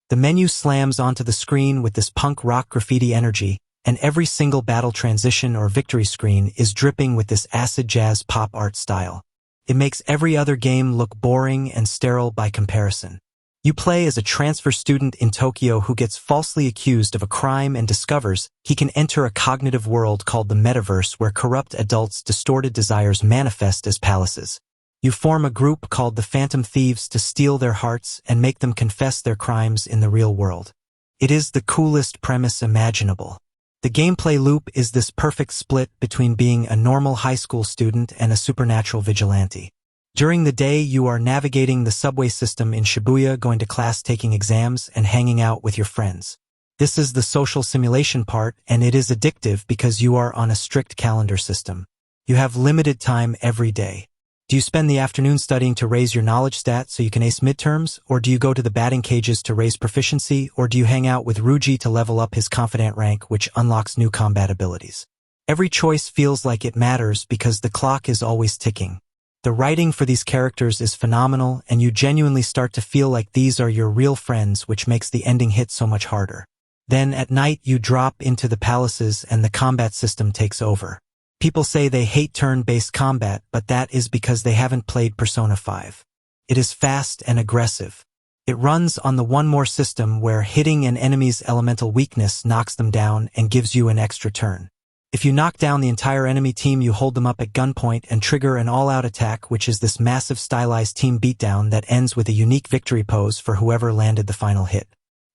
The menu slams onto the screen with this punk rock graffiti energy, and every single battle transition or victory screen is dripping with this acid jazz pop art style. It makes every other game look boring and sterile by comparison. You play as a transfer student in Tokyo who gets falsely accused of a crime and discovers he can enter a cognitive world called the metaverse where corrupt adults' distorted desires manifest as palaces. You form a group called the Phantom Thieves to steal their hearts and make them confess their crimes in the real world. It is the coolest premise imaginable. The gameplay loop is this perfect split between being a normal high school student and a supernatural vigilante. During the day, you are navigating the subway system in Shibuya, going to class, taking exams, and hanging out with your friends. This is the social simulation part, and it is addictive because you are on a strict calendar system. You have limited time every day. Do you spend the afternoon studying to raise your knowledge stat so you can ace midterms, or do you go to the batting cages to raise proficiency, or do you hang out with Ruji to level up his confidant rank, which unlocks new combat abilities? Every choice feels like it matters because the clock is always ticking. The writing for these characters is phenomenal, and you genuinely start to feel like these are your real friends, which makes the ending hit so much harder. Then at night you drop into the palaces and the combat system takes over. People say they hate turn-based combat, but that is because they haven't played Persona 5. It is fast and aggressive. It runs on the One More system where hitting an enemy's elemental weakness knocks them down and gives you an extra turn. If you knock down the entire enemy team, you hold them up at gunpoint and trigger an all-out attack, which is this massive stylized team beatdown that ends with a unique victory pose for whoever landed the final hit.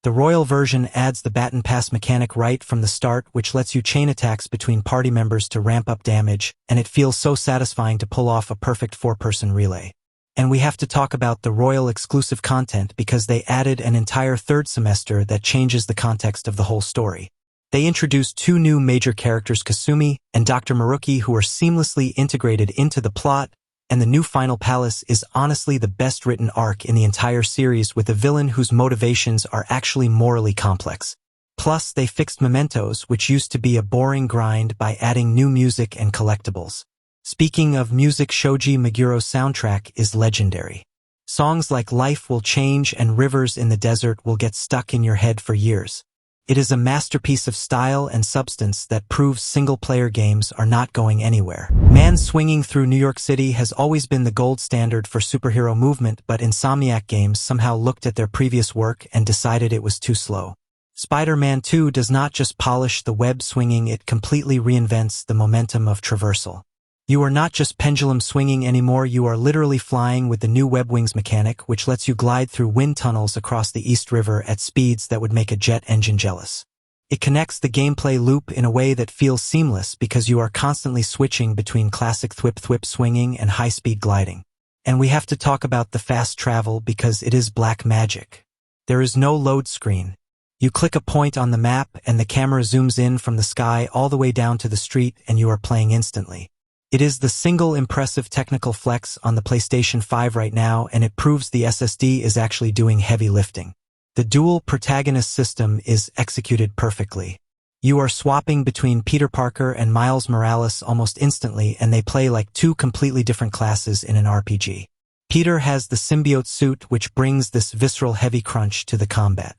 The Royal version adds the baton pass mechanic right from the start, which lets you chain attacks between party members to ramp up damage, and it feels so satisfying to pull off a perfect four-person relay. And we have to talk about the Royal exclusive content because they added an entire third semester that changes the context of the whole story. They introduced 2 new major characters, Kasumi and Dr. Maruki, who are seamlessly integrated into the plot, and the new final palace is honestly the best written arc in the entire series, with a villain whose motivations are actually morally complex. Plus, they fixed mementos, which used to be a boring grind, by adding new music and collectibles. Speaking of music, Shoji Meguro's soundtrack is legendary. Songs like Life Will Change and Rivers in the Desert will get stuck in your head for years. It is a masterpiece of style and substance that proves single-player games are not going anywhere. Man swinging through New York City has always been the gold standard for superhero movement, but Insomniac Games somehow looked at their previous work and decided it was too slow. Spider-Man 2 does not just polish the web swinging, it completely reinvents the momentum of traversal. You are not just pendulum swinging anymore, you are literally flying with the new web wings mechanic, which lets you glide through wind tunnels across the East River at speeds that would make a jet engine jealous. It connects the gameplay loop in a way that feels seamless because you are constantly switching between classic thwip-thwip swinging and high-speed gliding. And we have to talk about the fast travel because it is black magic. There is no load screen. You click a point on the map and the camera zooms in from the sky all the way down to the street and you are playing instantly. It is the single impressive technical flex on the PlayStation 5 right now, and it proves the SSD is actually doing heavy lifting. The dual protagonist system is executed perfectly. You are swapping between Peter Parker and Miles Morales almost instantly, and they play like two completely different classes in an RPG. Peter has the symbiote suit, which brings this visceral heavy crunch to the combat.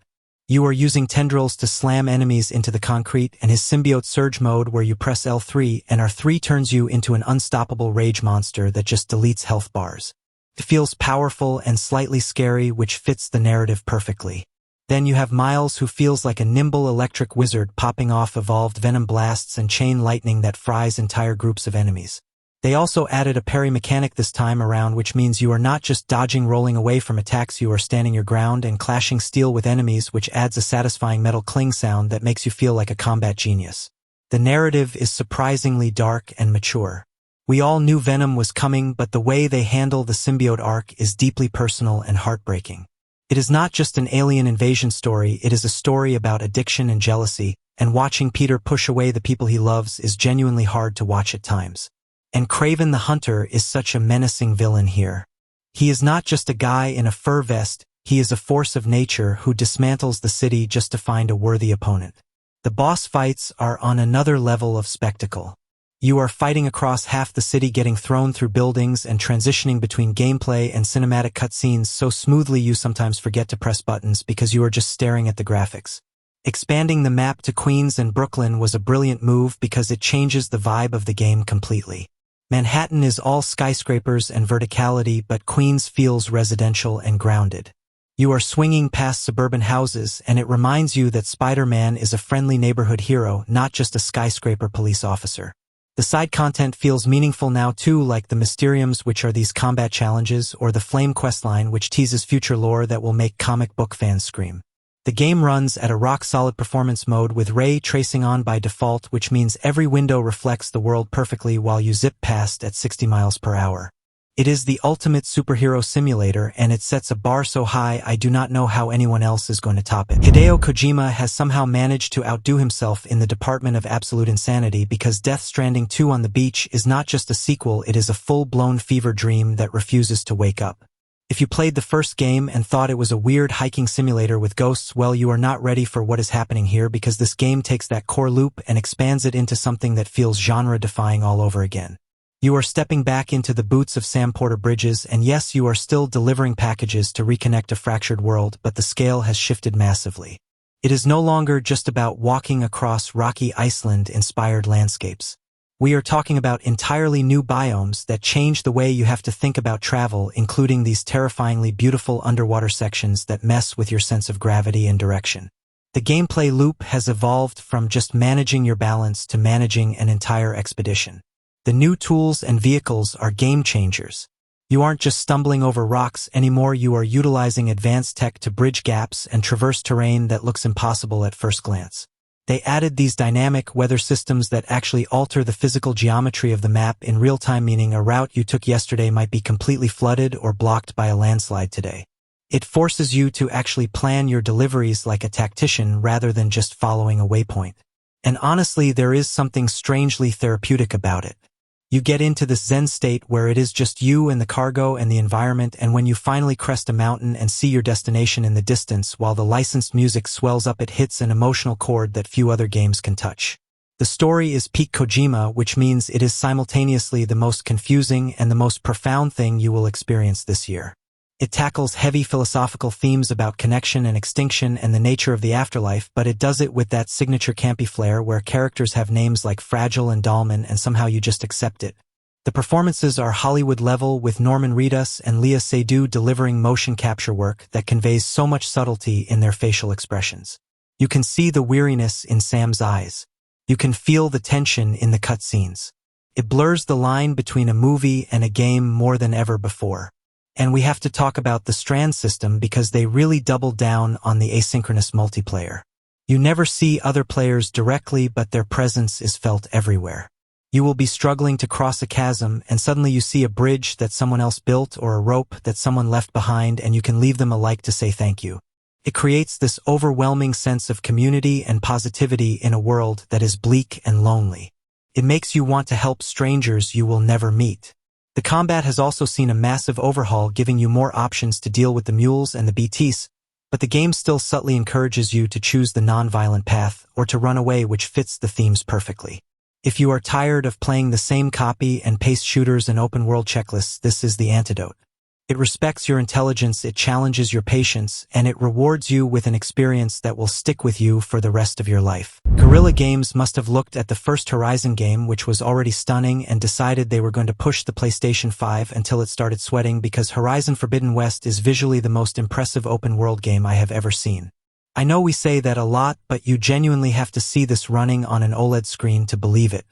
You are using tendrils to slam enemies into the concrete, and his symbiote surge mode where you press L3 and R3 turns you into an unstoppable rage monster that just deletes health bars. It feels powerful and slightly scary, which fits the narrative perfectly. Then you have Miles, who feels like a nimble electric wizard popping off evolved venom blasts and chain lightning that fries entire groups of enemies. They also added a parry mechanic this time around, which means you are not just dodging, rolling away from attacks, you are standing your ground and clashing steel with enemies, which adds a satisfying metal cling sound that makes you feel like a combat genius. The narrative is surprisingly dark and mature. We all knew Venom was coming, but the way they handle the symbiote arc is deeply personal and heartbreaking. It is not just an alien invasion story, it is a story about addiction and jealousy, and watching Peter push away the people he loves is genuinely hard to watch at times. And Kraven the Hunter is such a menacing villain here. He is not just a guy in a fur vest, he is a force of nature who dismantles the city just to find a worthy opponent. The boss fights are on another level of spectacle. You are fighting across half the city, getting thrown through buildings and transitioning between gameplay and cinematic cutscenes so smoothly you sometimes forget to press buttons because you are just staring at the graphics. Expanding the map to Queens and Brooklyn was a brilliant move because it changes the vibe of the game completely. Manhattan is all skyscrapers and verticality, but Queens feels residential and grounded. You are swinging past suburban houses, and it reminds you that Spider-Man is a friendly neighborhood hero, not just a skyscraper police officer. The side content feels meaningful now too, like the Mysteriums, which are these combat challenges, or the Flame questline, which teases future lore that will make comic book fans scream. The game runs at a rock-solid performance mode with ray tracing on by default, which means every window reflects the world perfectly while you zip past at 60 miles per hour. It is the ultimate superhero simulator, and it sets a bar so high I do not know how anyone else is going to top it. Hideo Kojima has somehow managed to outdo himself in the department of absolute insanity, because Death Stranding 2 on the Beach is not just a sequel, it is a full-blown fever dream that refuses to wake up. If you played the first game and thought it was a weird hiking simulator with ghosts, well, you are not ready for what is happening here, because this game takes that core loop and expands it into something that feels genre-defying all over again. You are stepping back into the boots of Sam Porter Bridges, and yes, you are still delivering packages to reconnect a fractured world, but the scale has shifted massively. It is no longer just about walking across rocky Iceland-inspired landscapes. We are talking about entirely new biomes that change the way you have to think about travel, including these terrifyingly beautiful underwater sections that mess with your sense of gravity and direction. The gameplay loop has evolved from just managing your balance to managing an entire expedition. The new tools and vehicles are game changers. You aren't just stumbling over rocks anymore, you are utilizing advanced tech to bridge gaps and traverse terrain that looks impossible at first glance. They added these dynamic weather systems that actually alter the physical geometry of the map in real time, meaning a route you took yesterday might be completely flooded or blocked by a landslide today. It forces you to actually plan your deliveries like a tactician rather than just following a waypoint. And honestly, there is something strangely therapeutic about it. You get into this zen state where it is just you and the cargo and the environment, and when you finally crest a mountain and see your destination in the distance while the licensed music swells up, it hits an emotional chord that few other games can touch. The story is peak Kojima, which means it is simultaneously the most confusing and the most profound thing you will experience this year. It tackles heavy philosophical themes about connection and extinction and the nature of the afterlife, but it does it with that signature campy flair where characters have names like Fragile and Dahlman and somehow you just accept it. The performances are Hollywood level, with Norman Reedus and Léa Seydoux delivering motion capture work that conveys so much subtlety in their facial expressions. You can see the weariness in Sam's eyes. You can feel the tension in the cutscenes. It blurs the line between a movie and a game more than ever before. And we have to talk about the Strand system because they really double down on the asynchronous multiplayer. You never see other players directly, but their presence is felt everywhere. You will be struggling to cross a chasm, and suddenly you see a bridge that someone else built or a rope that someone left behind, and you can leave them a like to say thank you. It creates this overwhelming sense of community and positivity in a world that is bleak and lonely. It makes you want to help strangers you will never meet. The combat has also seen a massive overhaul, giving you more options to deal with the mules and the BTs, But the game still subtly encourages you to choose the non-violent path or to run away, which fits the themes perfectly. If you are tired of playing the same copy and paste shooters and open-world checklists, this is the antidote. It respects your intelligence, it challenges your patience, and it rewards you with an experience that will stick with you for the rest of your life. Guerrilla Games must have looked at the first Horizon game, which was already stunning, and decided they were going to push the PlayStation 5 until it started sweating, because Horizon Forbidden West is visually the most impressive open-world game I have ever seen. I know we say that a lot, but you genuinely have to see this running on an OLED screen to believe it.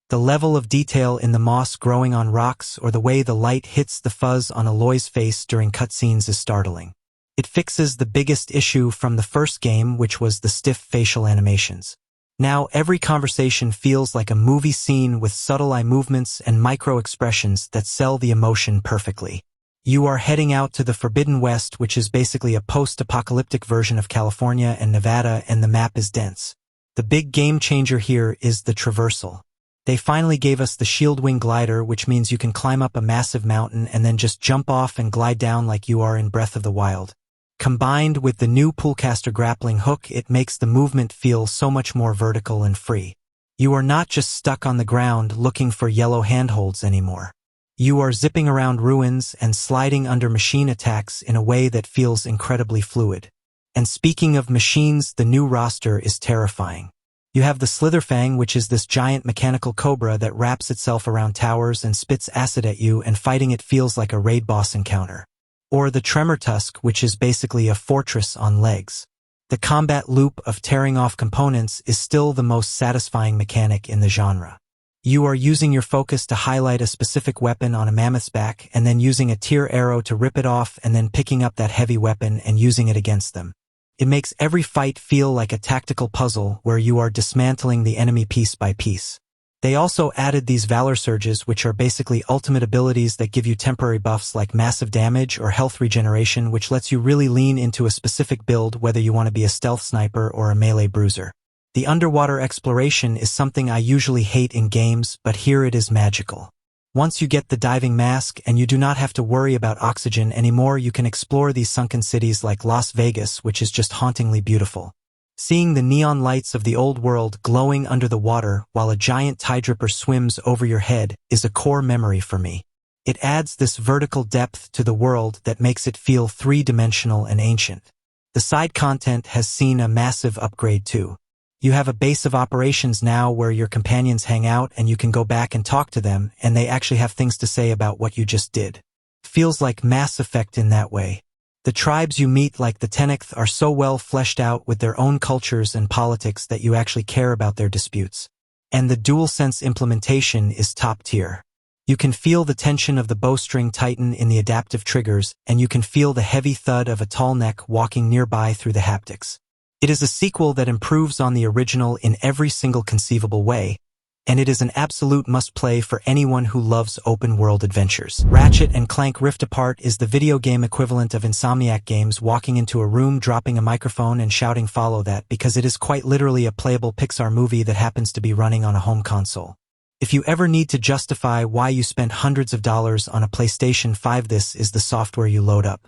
The level of detail in the moss growing on rocks or the way the light hits the fuzz on Aloy's face during cutscenes is startling. It fixes the biggest issue from the first game, which was the stiff facial animations. Now every conversation feels like a movie scene with subtle eye movements and micro-expressions that sell the emotion perfectly. You are heading out to the Forbidden West, which is basically a post-apocalyptic version of California and Nevada, and the map is dense. The big game changer here is the traversal. They finally gave us the shield wing glider, which means you can climb up a massive mountain and then just jump off and glide down like you are in Breath of the Wild. Combined with the new Poolcaster grappling hook, it makes the movement feel so much more vertical and free. You are not just stuck on the ground looking for yellow handholds anymore. You are zipping around ruins and sliding under machine attacks in a way that feels incredibly fluid. And speaking of machines, the new roster is terrifying. You have the Slither Fang, which is this giant mechanical cobra that wraps itself around towers and spits acid at you, and fighting it feels like a raid boss encounter. Or the Tremor Tusk, which is basically a fortress on legs. The combat loop of tearing off components is still the most satisfying mechanic in the genre. You are using your focus to highlight a specific weapon on a mammoth's back, and then using a tier arrow to rip it off, and then picking up that heavy weapon and using it against them. It makes every fight feel like a tactical puzzle where you are dismantling the enemy piece by piece. They also added these Valor Surges, which are basically ultimate abilities that give you temporary buffs like massive damage or health regeneration, which lets you really lean into a specific build, whether you want to be a stealth sniper or a melee bruiser. The underwater exploration is something I usually hate in games, but here it is magical. Once you get the diving mask and you do not have to worry about oxygen anymore, you can explore these sunken cities like Las Vegas, which is just hauntingly beautiful. Seeing the neon lights of the old world glowing under the water while a giant tidedripper swims over your head is a core memory for me. It adds this vertical depth to the world that makes it feel three-dimensional and ancient. The side content has seen a massive upgrade too. You have a base of operations now where your companions hang out and you can go back and talk to them, and they actually have things to say about what you just did. Feels like Mass Effect in that way. The tribes you meet, like the Tenekth, are so well fleshed out with their own cultures and politics that you actually care about their disputes. And the DualSense implementation is top tier. You can feel the tension of the bowstring tighten in the adaptive triggers, and you can feel the heavy thud of a tall neck walking nearby through the haptics. It is a sequel that improves on the original in every single conceivable way, and it is an absolute must-play for anyone who loves open-world adventures. Ratchet and Clank Rift Apart is the video game equivalent of Insomniac Games walking into a room, dropping a microphone, and shouting "follow that," because it is quite literally a playable Pixar movie that happens to be running on a home console. If you ever need to justify why you spent hundreds of dollars on a PlayStation 5, this is the software you load up.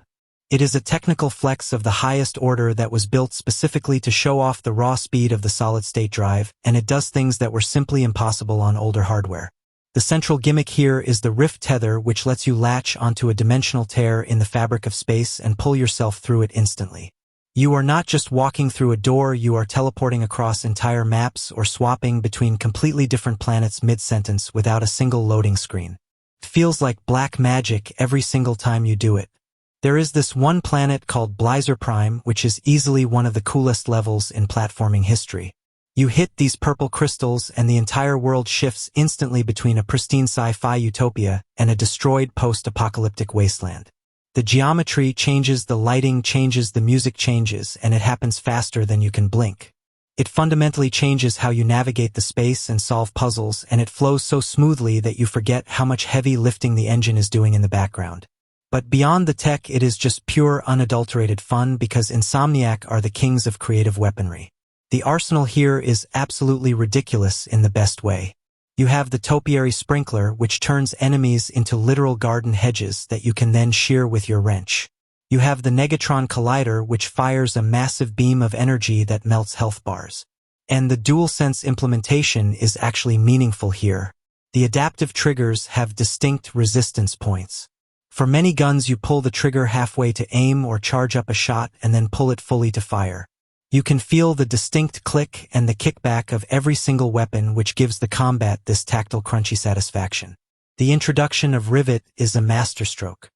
It is a technical flex of the highest order that was built specifically to show off the raw speed of the solid-state drive, and it does things that were simply impossible on older hardware. The central gimmick here is the Rift Tether, which lets you latch onto a dimensional tear in the fabric of space and pull yourself through it instantly. You are not just walking through a door, you are teleporting across entire maps or swapping between completely different planets mid-sentence without a single loading screen. It feels like black magic every single time you do it. There is this one planet called Blizer Prime, which is easily one of the coolest levels in platforming history. You hit these purple crystals and the entire world shifts instantly between a pristine sci-fi utopia and a destroyed post-apocalyptic wasteland. The geometry changes, the lighting changes, the music changes, and it happens faster than you can blink. It fundamentally changes how you navigate the space and solve puzzles, and it flows so smoothly that you forget how much heavy lifting the engine is doing in the background. But beyond the tech, it is just pure, unadulterated fun because Insomniac are the kings of creative weaponry. The arsenal here is absolutely ridiculous in the best way. You have the topiary sprinkler, which turns enemies into literal garden hedges that you can then shear with your wrench. You have the Negatron Collider, which fires a massive beam of energy that melts health bars. And the DualSense implementation is actually meaningful here. The adaptive triggers have distinct resistance points. For many guns, you pull the trigger halfway to aim or charge up a shot and then pull it fully to fire. You can feel the distinct click and the kickback of every single weapon, which gives the combat this tactile crunchy satisfaction. The introduction of Rivet is a masterstroke.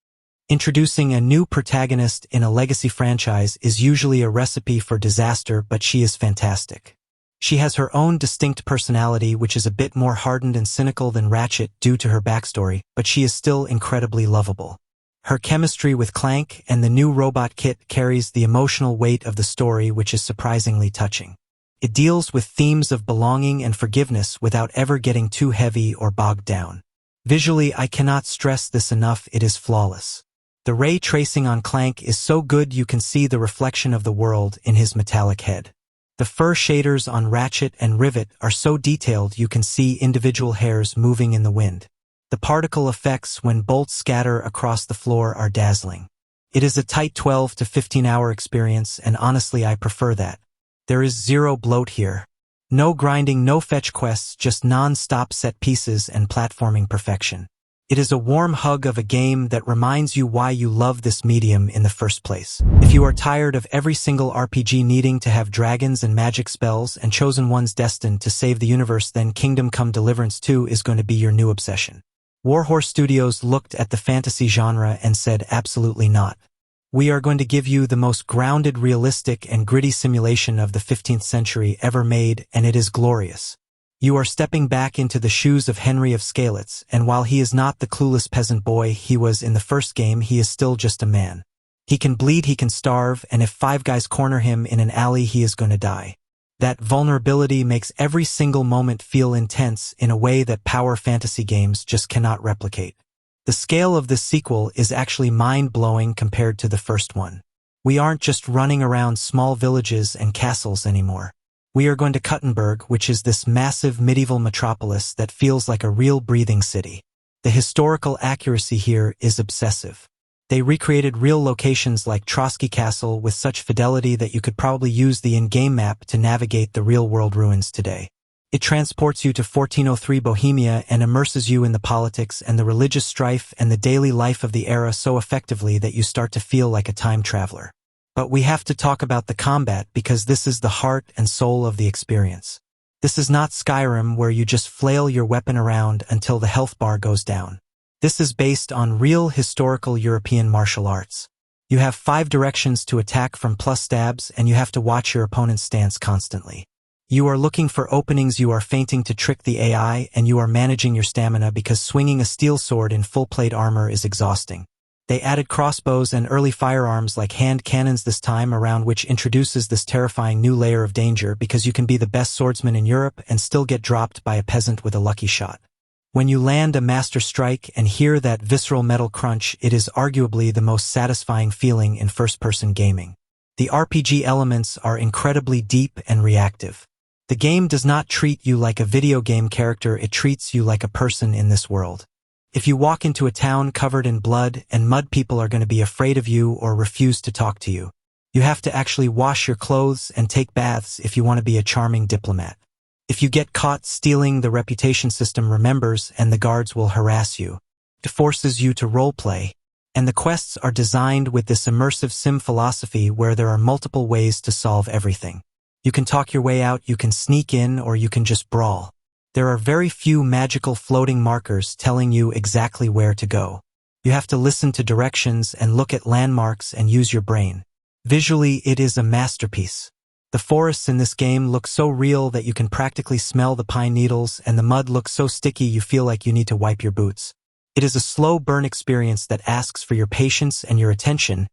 Introducing a new protagonist in a legacy franchise is usually a recipe for disaster, but she is fantastic. She has her own distinct personality, which is a bit more hardened and cynical than Ratchet due to her backstory, but she is still incredibly lovable. Her chemistry with Clank and the new robot kit carries the emotional weight of the story, which is surprisingly touching. It deals with themes of belonging and forgiveness without ever getting too heavy or bogged down. Visually, I cannot stress this enough, it is flawless. The ray tracing on Clank is so good you can see the reflection of the world in his metallic head. The fur shaders on Ratchet and Rivet are so detailed you can see individual hairs moving in the wind. The particle effects when bolts scatter across the floor are dazzling. It is a tight 12 to 15 hour experience, and honestly I prefer that. There is zero bloat here. No grinding, no fetch quests, just non-stop set pieces and platforming perfection. It is a warm hug of a game that reminds you why you love this medium in the first place. If you are tired of every single RPG needing to have dragons and magic spells and chosen ones destined to save the universe, then Kingdom Come Deliverance 2 is going to be your new obsession. Warhorse Studios looked at the fantasy genre and said absolutely not. We are going to give you the most grounded, realistic, and gritty simulation of the 15th century ever made, and it is glorious. You are stepping back into the shoes of Henry of Skalitz, and while he is not the clueless peasant boy he was in the first game, he is still just a man. He can bleed, he can starve, and if 5 guys corner him in an alley, he is going to die. That vulnerability makes every single moment feel intense in a way that power fantasy games just cannot replicate. The scale of this sequel is actually mind-blowing compared to the first one. We aren't just running around small villages and castles anymore. We are going to Kuttenberg, which is this massive medieval metropolis that feels like a real breathing city. The historical accuracy here is obsessive. They recreated real locations like Trotsky Castle with such fidelity that you could probably use the in-game map to navigate the real-world ruins today. It transports you to 1403 Bohemia and immerses you in the politics and the religious strife and the daily life of the era so effectively that you start to feel like a time traveler. But we have to talk about the combat because this is the heart and soul of the experience. This is not Skyrim where you just flail your weapon around until the health bar goes down. This is based on real historical European martial arts. You have 5 directions to attack from plus stabs, and you have to watch your opponent's stance constantly. You are looking for openings, you are feinting to trick the AI, and you are managing your stamina because swinging a steel sword in full plate armor is exhausting. They added crossbows and early firearms like hand cannons this time around, which introduces this terrifying new layer of danger because you can be the best swordsman in Europe and still get dropped by a peasant with a lucky shot. When you land a master strike and hear that visceral metal crunch, it is arguably the most satisfying feeling in first-person gaming. The RPG elements are incredibly deep and reactive. The game does not treat you like a video game character, it treats you like a person in this world. If you walk into a town covered in blood and mud, people are going to be afraid of you or refuse to talk to you. You have to actually wash your clothes and take baths if you want to be a charming diplomat. If you get caught stealing, the reputation system remembers and the guards will harass you. It forces you to roleplay. And the quests are designed with this immersive sim philosophy where there are multiple ways to solve everything. You can talk your way out, you can sneak in, or you can just brawl. There are very few magical floating markers telling you exactly where to go. You have to listen to directions and look at landmarks and use your brain. Visually, it is a masterpiece. The forests in this game look so real that you can practically smell the pine needles, and the mud looks so sticky you feel like you need to wipe your boots. It is a slow burn experience that asks for your patience and your attention,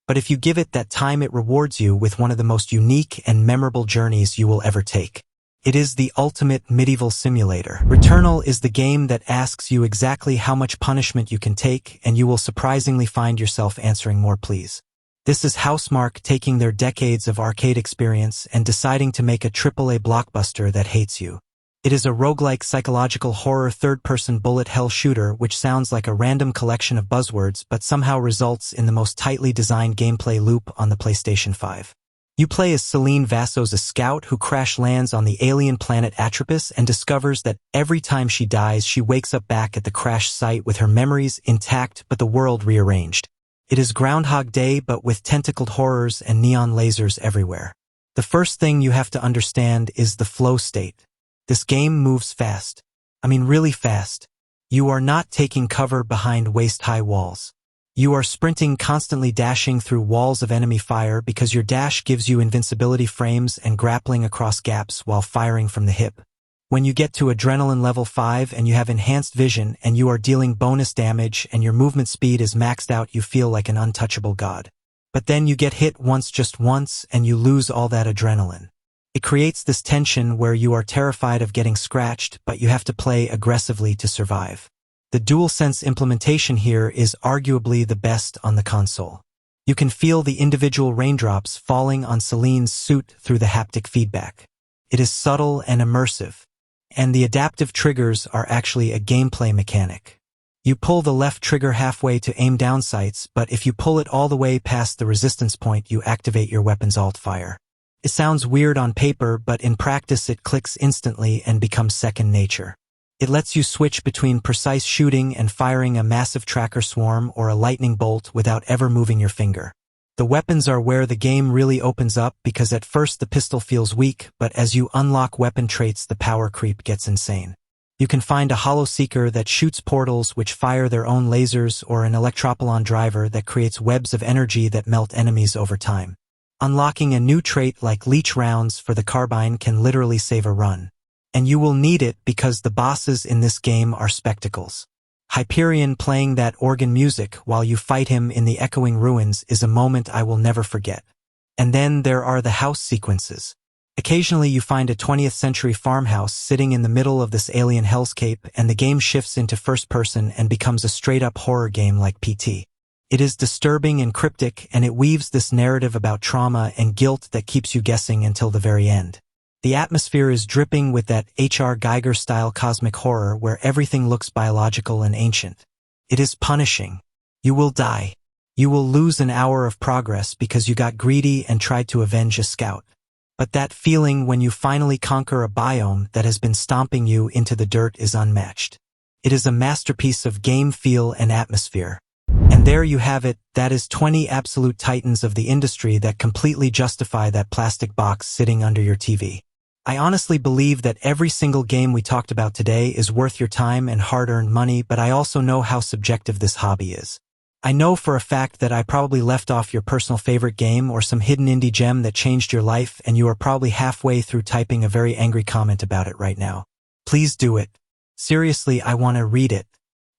but if you give it that time, it rewards you with one of the most unique and memorable journeys you will ever take. It is the ultimate medieval simulator. Returnal is the game that asks you exactly how much punishment you can take, and you will surprisingly find yourself answering more please. This is Housemarque taking their decades of arcade experience and deciding to make a AAA blockbuster that hates you. It is a roguelike psychological horror third-person bullet hell shooter which sounds like a random collection of buzzwords but somehow results in the most tightly designed gameplay loop on the PlayStation 5. You play as Celine Vassos, a scout who crash lands on the alien planet Atropos and discovers that every time she dies she wakes up back at the crash site with her memories intact but the world rearranged. It is Groundhog Day but with tentacled horrors and neon lasers everywhere. The first thing you have to understand is the flow state. This game moves fast. I mean really fast. You are not taking cover behind waist-high walls. You are sprinting, constantly dashing through walls of enemy fire because your dash gives you invincibility frames and grappling across gaps while firing from the hip. When you get to adrenaline level 5 and you have enhanced vision and you are dealing bonus damage and your movement speed is maxed out, you feel like an untouchable god. But then you get hit once, just once, and you lose all that adrenaline. It creates this tension where you are terrified of getting scratched, but you have to play aggressively to survive. The DualSense implementation here is arguably the best on the console. You can feel the individual raindrops falling on Celine's suit through the haptic feedback. It is subtle and immersive, and the adaptive triggers are actually a gameplay mechanic. You pull the left trigger halfway to aim down sights, but if you pull it all the way past the resistance point, you activate your weapon's alt-fire. It sounds weird on paper, but in practice it clicks instantly and becomes second nature. It lets you switch between precise shooting and firing a massive tracker swarm or a lightning bolt without ever moving your finger. The weapons are where the game really opens up because at first the pistol feels weak, but as you unlock weapon traits the power creep gets insane. You can find a hollow seeker that shoots portals which fire their own lasers or an electropolon driver that creates webs of energy that melt enemies over time. Unlocking a new trait like leech rounds for the carbine can literally save a run. And you will need it because the bosses in this game are spectacles. Hyperion playing that organ music while you fight him in the echoing ruins is a moment I will never forget. And then there are the house sequences. Occasionally you find a 20th century farmhouse sitting in the middle of this alien hellscape and the game shifts into first person and becomes a straight-up horror game like PT. It is disturbing and cryptic, and it weaves this narrative about trauma and guilt that keeps you guessing until the very end. The atmosphere is dripping with that H.R. Giger-style cosmic horror where everything looks biological and ancient. It is punishing. You will die. You will lose an hour of progress because you got greedy and tried to avenge a scout. But that feeling when you finally conquer a biome that has been stomping you into the dirt is unmatched. It is a masterpiece of game feel and atmosphere. And there you have it, that is 20 absolute titans of the industry that completely justify that plastic box sitting under your TV. I honestly believe that every single game we talked about today is worth your time and hard-earned money, but I also know how subjective this hobby is. I know for a fact that I probably left off your personal favorite game or some hidden indie gem that changed your life, and you are probably halfway through typing a very angry comment about it right now. Please do it. Seriously, I want to read it.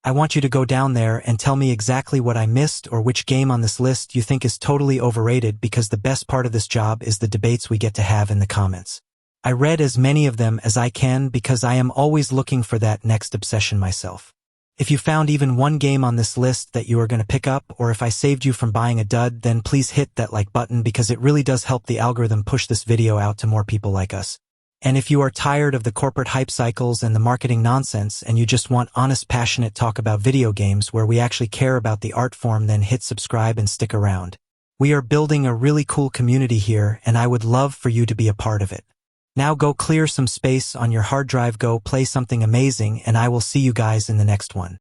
I want you to go down there and tell me exactly what I missed or which game on this list you think is totally overrated, because the best part of this job is the debates we get to have in the comments. I read as many of them as I can because I am always looking for that next obsession myself. If you found even one game on this list that you are going to pick up, or if I saved you from buying a dud, then please hit that like button because it really does help the algorithm push this video out to more people like us. And if you are tired of the corporate hype cycles and the marketing nonsense and you just want honest, passionate talk about video games where we actually care about the art form, then hit subscribe and stick around. We are building a really cool community here and I would love for you to be a part of it. Now go clear some space on your hard drive, go play something amazing, and I will see you guys in the next one.